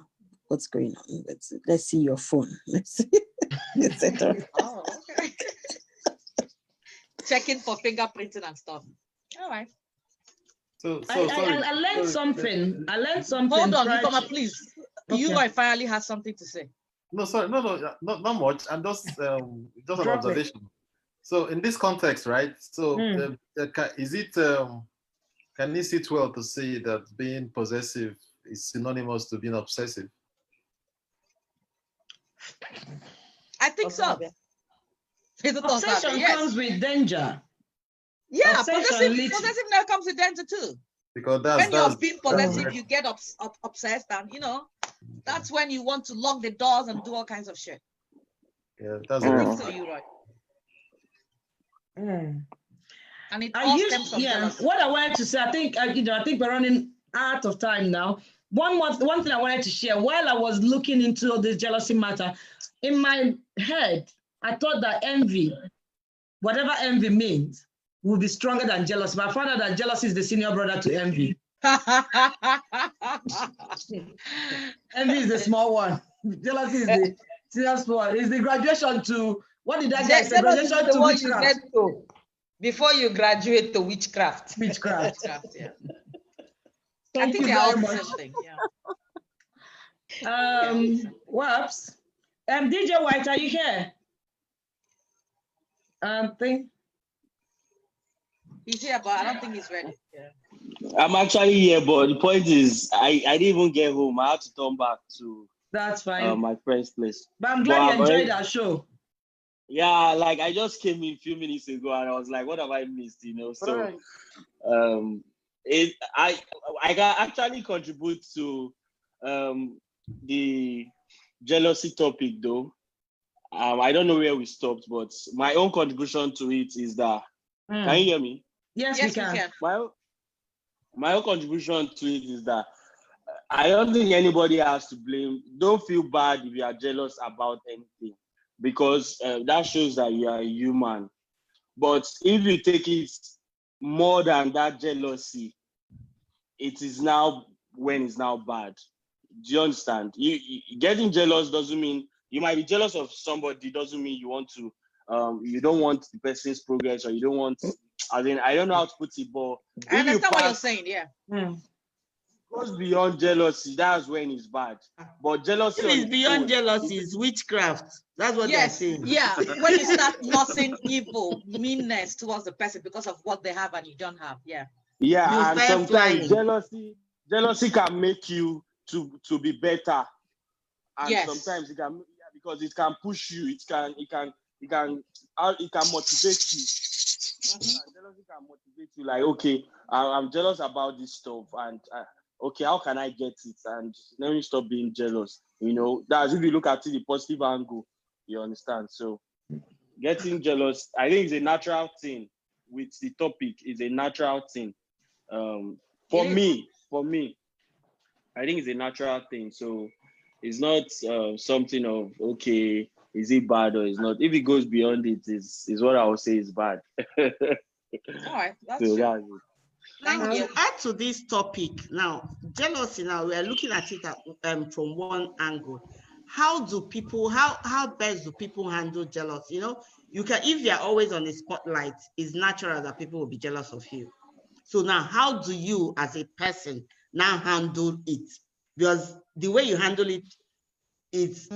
what's going on. Let's see your phone. Let's see, etc. Oh, okay. Checking for fingerprinting and stuff. All right. I learned something. Hold on, Ikoma, please. Okay. You finally had something to say. No, sorry, not much. I'm just an observation. So in this context, right? So is it can it sit well to say that being possessive is synonymous to being obsessive? I think so. Obsession comes with danger. Yeah, possessive now comes with danger too. Because when you're being possessive, you get obsessed, and that's when you want to lock the doors and do all kinds of shit. Yeah, that's right. So you're right. And it all stems from jealousy. What I wanted to say, I think we're running out of time now. One thing I wanted to share, while I was looking into this jealousy matter, in my head, I thought that envy, whatever envy means, will be stronger than jealousy. But I found out that jealousy is the senior brother to envy. Envy is the small one. Jealousy is the serious one. It's the graduation to, what did that guy say? Graduation to witchcraft. Before you graduate to witchcraft. Witchcraft. Yeah. Thank you very much. Waps. DJ White, are you here? He's here, but I don't think he's ready. Yeah. I'm actually here, but the point is, I didn't even get home. I had to turn back to my friend's place. But I'm glad you enjoyed our show. Yeah, like I just came in a few minutes ago, and I was like, "What have I missed?" So, I can actually contribute to the jealousy topic, though. I don't know where we stopped, but my own contribution to it is that. Can you hear me? Yes, we can. My own contribution to it is that I don't think anybody has to blame. Don't feel bad if you are jealous about anything, because that shows that you are a human. But if you take it more than that jealousy, it is now when it's now bad. Do you understand? You getting jealous doesn't mean you might be jealous of somebody. Doesn't mean you want to. You don't want the person's progress, or you don't want. I don't know how to put it, but I understand what you're saying. Yeah. goes beyond jealousy, that's when it's bad. But jealousy is beyond jealousy, is witchcraft. That's what they're saying. Yeah, when you start nursing evil, meanness towards the person because of what they have and you don't have. Yeah. Yeah, and sometimes jealousy can make you to be better. And sometimes it can, because it can push you, it can motivate you. Jealousy can motivate you, like, okay, I'm jealous about this stuff, and okay, how can I get it? And let me stop being jealous. You know, that's if you look at it the positive angle, you understand. So getting jealous, I think, is a natural thing. With the topic, is a natural thing. For me, I think it's a natural thing. So it's not something of, okay, is it bad or is not? If it goes beyond it, is what I would say is bad. All right, that's true. Now, to add to this topic, now, jealousy, now we are looking at it from one angle. How best do people handle jealousy? You know, if you're always on the spotlight, it's natural that people will be jealous of you. So now, how do you as a person now handle it? Because the way you handle it, it's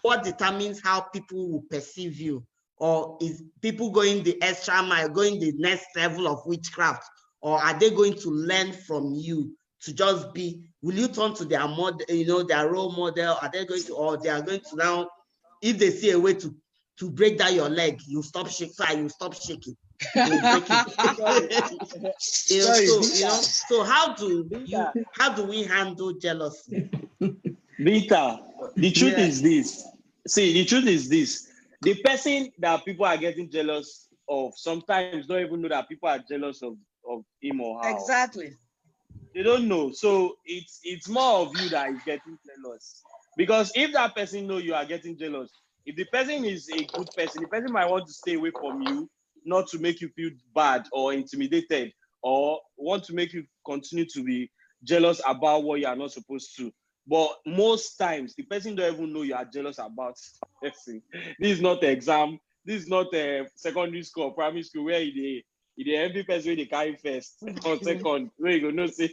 what determines how people will perceive you. Or is people going the extra mile, going the next level of witchcraft? Or are they going to learn from you to just be, will you turn to their model, their role model? Are they going to, or they are going to now, if they see a way to break down your leg, you stop shaking, you stop shaking. So how do we handle jealousy? Vita, the truth is this. See, the truth is this. The person that people are getting jealous of sometimes don't even know that people are jealous of him or her. Exactly. They don't know. So it's more of you that is getting jealous. Because if that person know you are getting jealous, if the person is a good person, the person might want to stay away from you, not to make you feel bad or intimidated, or want to make you continue to be jealous about what you are not supposed to. But most times, the person don't even know you are jealous about person. This is not the exam. This is not a secondary school or primary school where every person they carry first or second. Where you go no say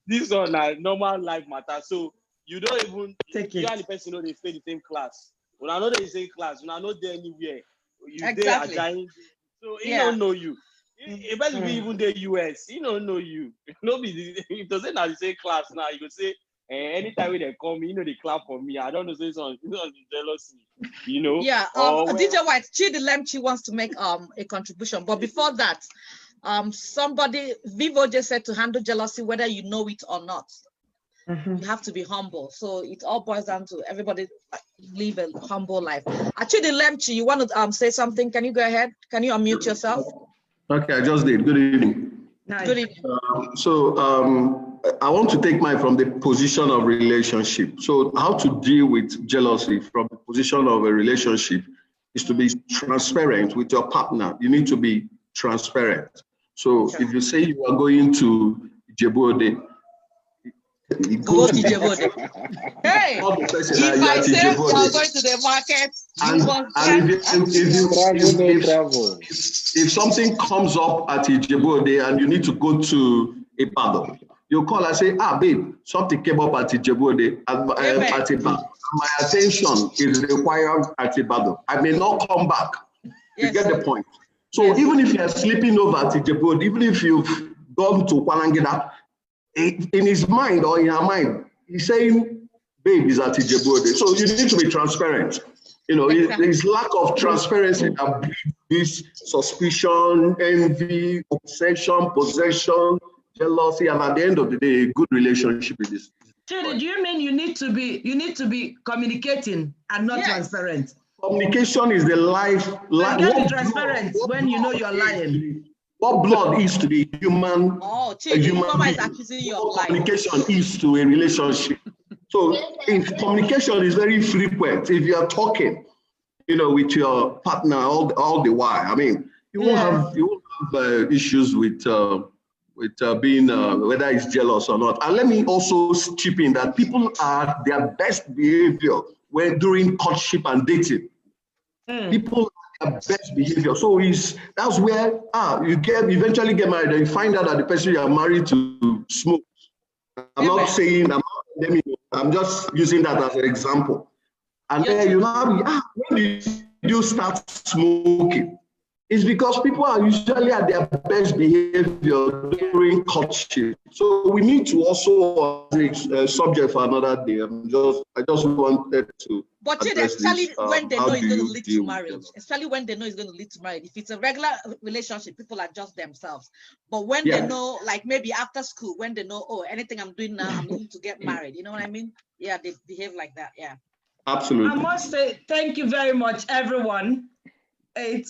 this one a normal life matter. So you don't even you and the person know they stay the same class. When I know they same class, when I know they anywhere, you exactly. there giant. So he don't know you. If person be even the US, he don't know you. Nobody it doesn't have the same class now. You go say. Anytime when they call me, they clap for me. I don't know, say something, jealousy, Yeah, DJ White, Chidi Lemchi wants to make a contribution, but before that, somebody, Vivo just said to handle jealousy, whether you know it or not. You have to be humble. So it all boils down to everybody live a humble life. Chidi Lemchi, you want to say something? Can you go ahead? Can you unmute yourself? Okay, I just did. Good evening. Good evening. I want to take mine from the position of relationship. So how to deal with jealousy from the position of a relationship is to be transparent with your partner. You need to be transparent. So if you say you are going to Djibouti, go to Djibouti. Hey, if I say you are going to the market, if something comes up at Djibouti and you need to go to Ibadan, you call and say, babe, something came up at Djibouti at Ibadan. My attention is required at Ibadan. I may not come back. You get the point. So even if you are sleeping over at Djibouti, even if you've gone to Kwalangida, in his mind or in her mind, he's saying, babe is at Djibouti. So you need to be transparent. There's lack of transparency that breeds this suspicion, envy, obsession, possession, jealousy, and at the end of the day, a good relationship is this. Chidi, do you mean you need to be communicating and not transparent? Communication is the life. You can be transparent when you know you're lying. What blood is to the human, communication is to a relationship. So if communication is very frequent, if you are talking, with your partner all the while, I mean, you won't have issues with being whether it's jealous or not. And let me also chip in that people are their best behavior when during courtship and dating. People are their best behavior. So that's where you eventually get married and you find out that the person you are married to smokes. I'm just using that as an example. And then when did you start smoking? It's because people are usually at their best behavior during courtship. So we need to also subject for another day. I just wanted to. But especially when they know it's going to lead to marriage. Especially when they know it's going to lead to marriage. If it's a regular relationship, people adjust themselves. But when they know, like maybe after school, when they know, anything I'm doing now, I'm going to get married. You know what I mean? Yeah, they behave like that. Yeah. Absolutely. I must say thank you very much, everyone.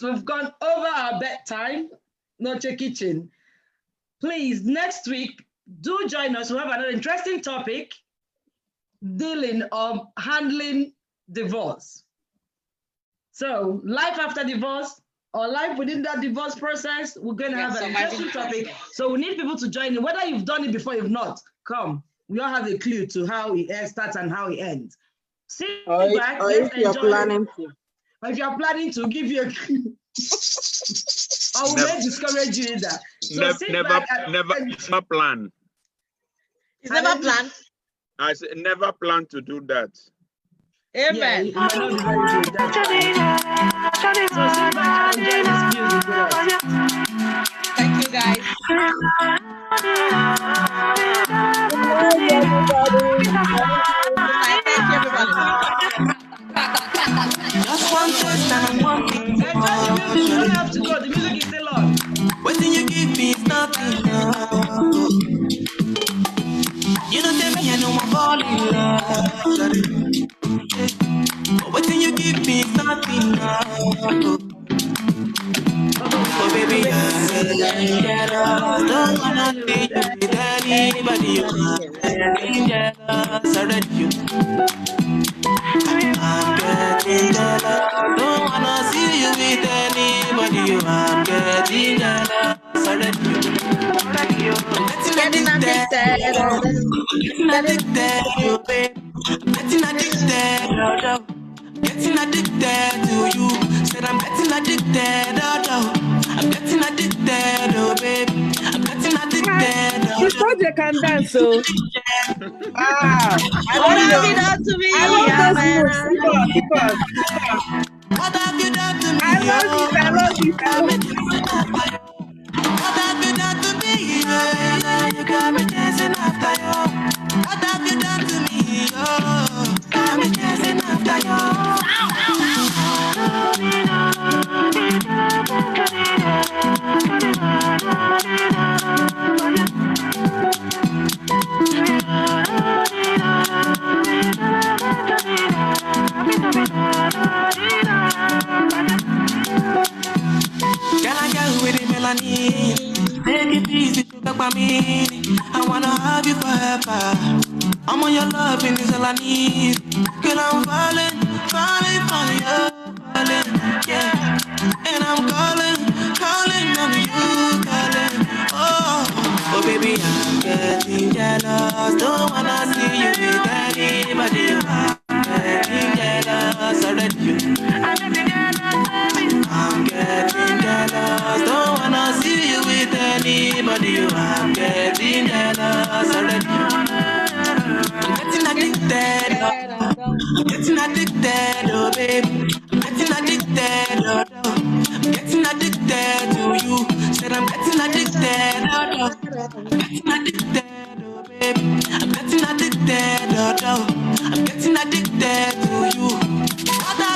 We've gone over our bedtime, Noche Kitchen. Please, next week, do join us. We have another interesting topic dealing of handling divorce. So, life after divorce or life within that divorce process. We're going to have an interesting topic. So we need people to join in. Whether you've done it before, if not, come. We all have a clue to how it starts and how it ends. Sit back, let's enjoy. Or if you're planning to, give you a clue. I will not discourage you either. So never plan. It's never planned. I said never plan to do that. Amen. Yeah, it might not be very good. That's fine. So sit back and enjoy this music with us. Thank you, guys. Good night, everybody. Thank you, everybody. Just one taste and I'm wanting Enjoy the music. You don't have to go. The music is still on. what you give me is nothing. You don't tell me I know I'm falling in love. But what you give me is nothing. Oh baby, I don't wanna be with anybody. I'm jealous already. I'm getting jealous. Don't wanna see you with anybody. I'm getting jealous already. Getting addicted. Getting addicted, you babe. Getting addicted, getting addicted to you. Said I'm getting addicted, I'm getting addicted, oh babe. I'm getting addicted. You thought you can dance, so. Ah, what have you done to me? I love those moves. Keep on. What have you done to me? I love it. What have you done to me? You got me chasing after you. What have you done to me? Got me chasing after you. Can I get with the melanin? Take it easy, sugar by me. I wanna have you forever. I'm on your loving is all I need. Girl, I'm falling for you, falling, yeah. And I'm calling on you, calling. Oh baby, I'm getting jealous. Don't wanna see you with anybody. I'm getting jealous already. I'm getting jealous. Don't wanna see you with anybody. I'm getting jealous already. I'm getting addicted. Getting addicted, oh babe. I'm getting addicted, oh no. I'm getting addicted to you. Said I'm getting addicted, oh no. I'm getting addicted, oh babe. I'm getting addicted, oh no. I'm getting addicted to you.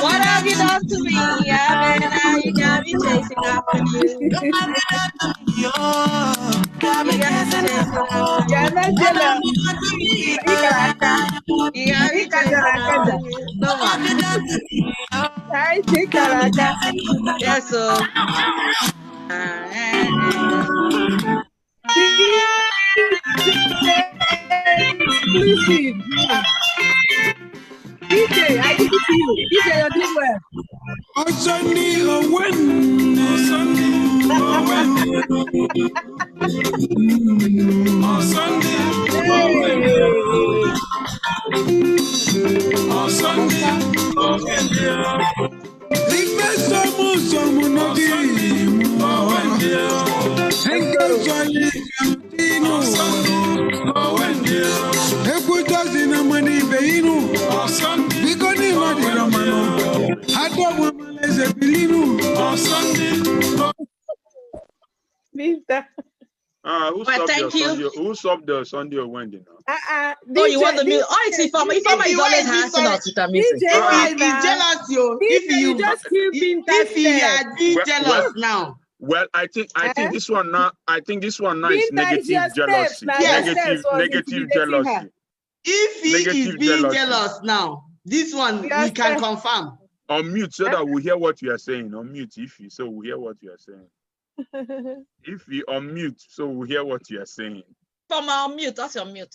What have you done to me? Yeah, man, you got me chasing after you. What have you done to me? Oh, got me chasing after you. You're not jealous. You got me chasing after you. No one. Yes, so. Exclusive. DJ, I give it to you. DJ, you're doing well. Who stopped the Sunday or Wendy now? Oh, you want the music? Oh, it's Ifeoma. Ifeoma is always harassing us with the music. If he's jealous, you. If you just keep being if you are being jealous now. Well, I think this one now. I think this one now is negative jealousy. Negative jealousy. If he is being jealous now, this one we can confirm. Unmute so that we hear what you are saying. Unmute Ify so we hear what you are saying. If you unmute so we hear what you are saying. From unmute, that's your mute.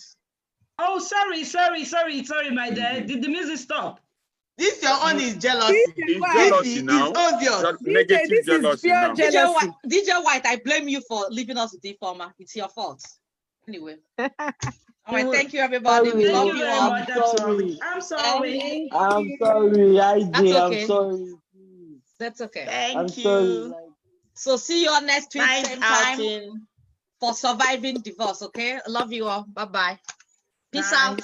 Oh, sorry, my dear. Did the music stop? This your own is jealousy. It's jealousy now. It's obvious. Negative this jealousy is pure now. jealousy. DJ White, I blame you for leaving us with Informer. It's your fault. Anyway. All right, thank you, everybody. We love you all. I'm sorry. I'm sorry, IJ. That's okay. I'm sorry. That's okay. Thank you. Sorry. So see you all next week, Nice same time outing. for surviving divorce. Okay, I love you all. Bye bye. Peace out.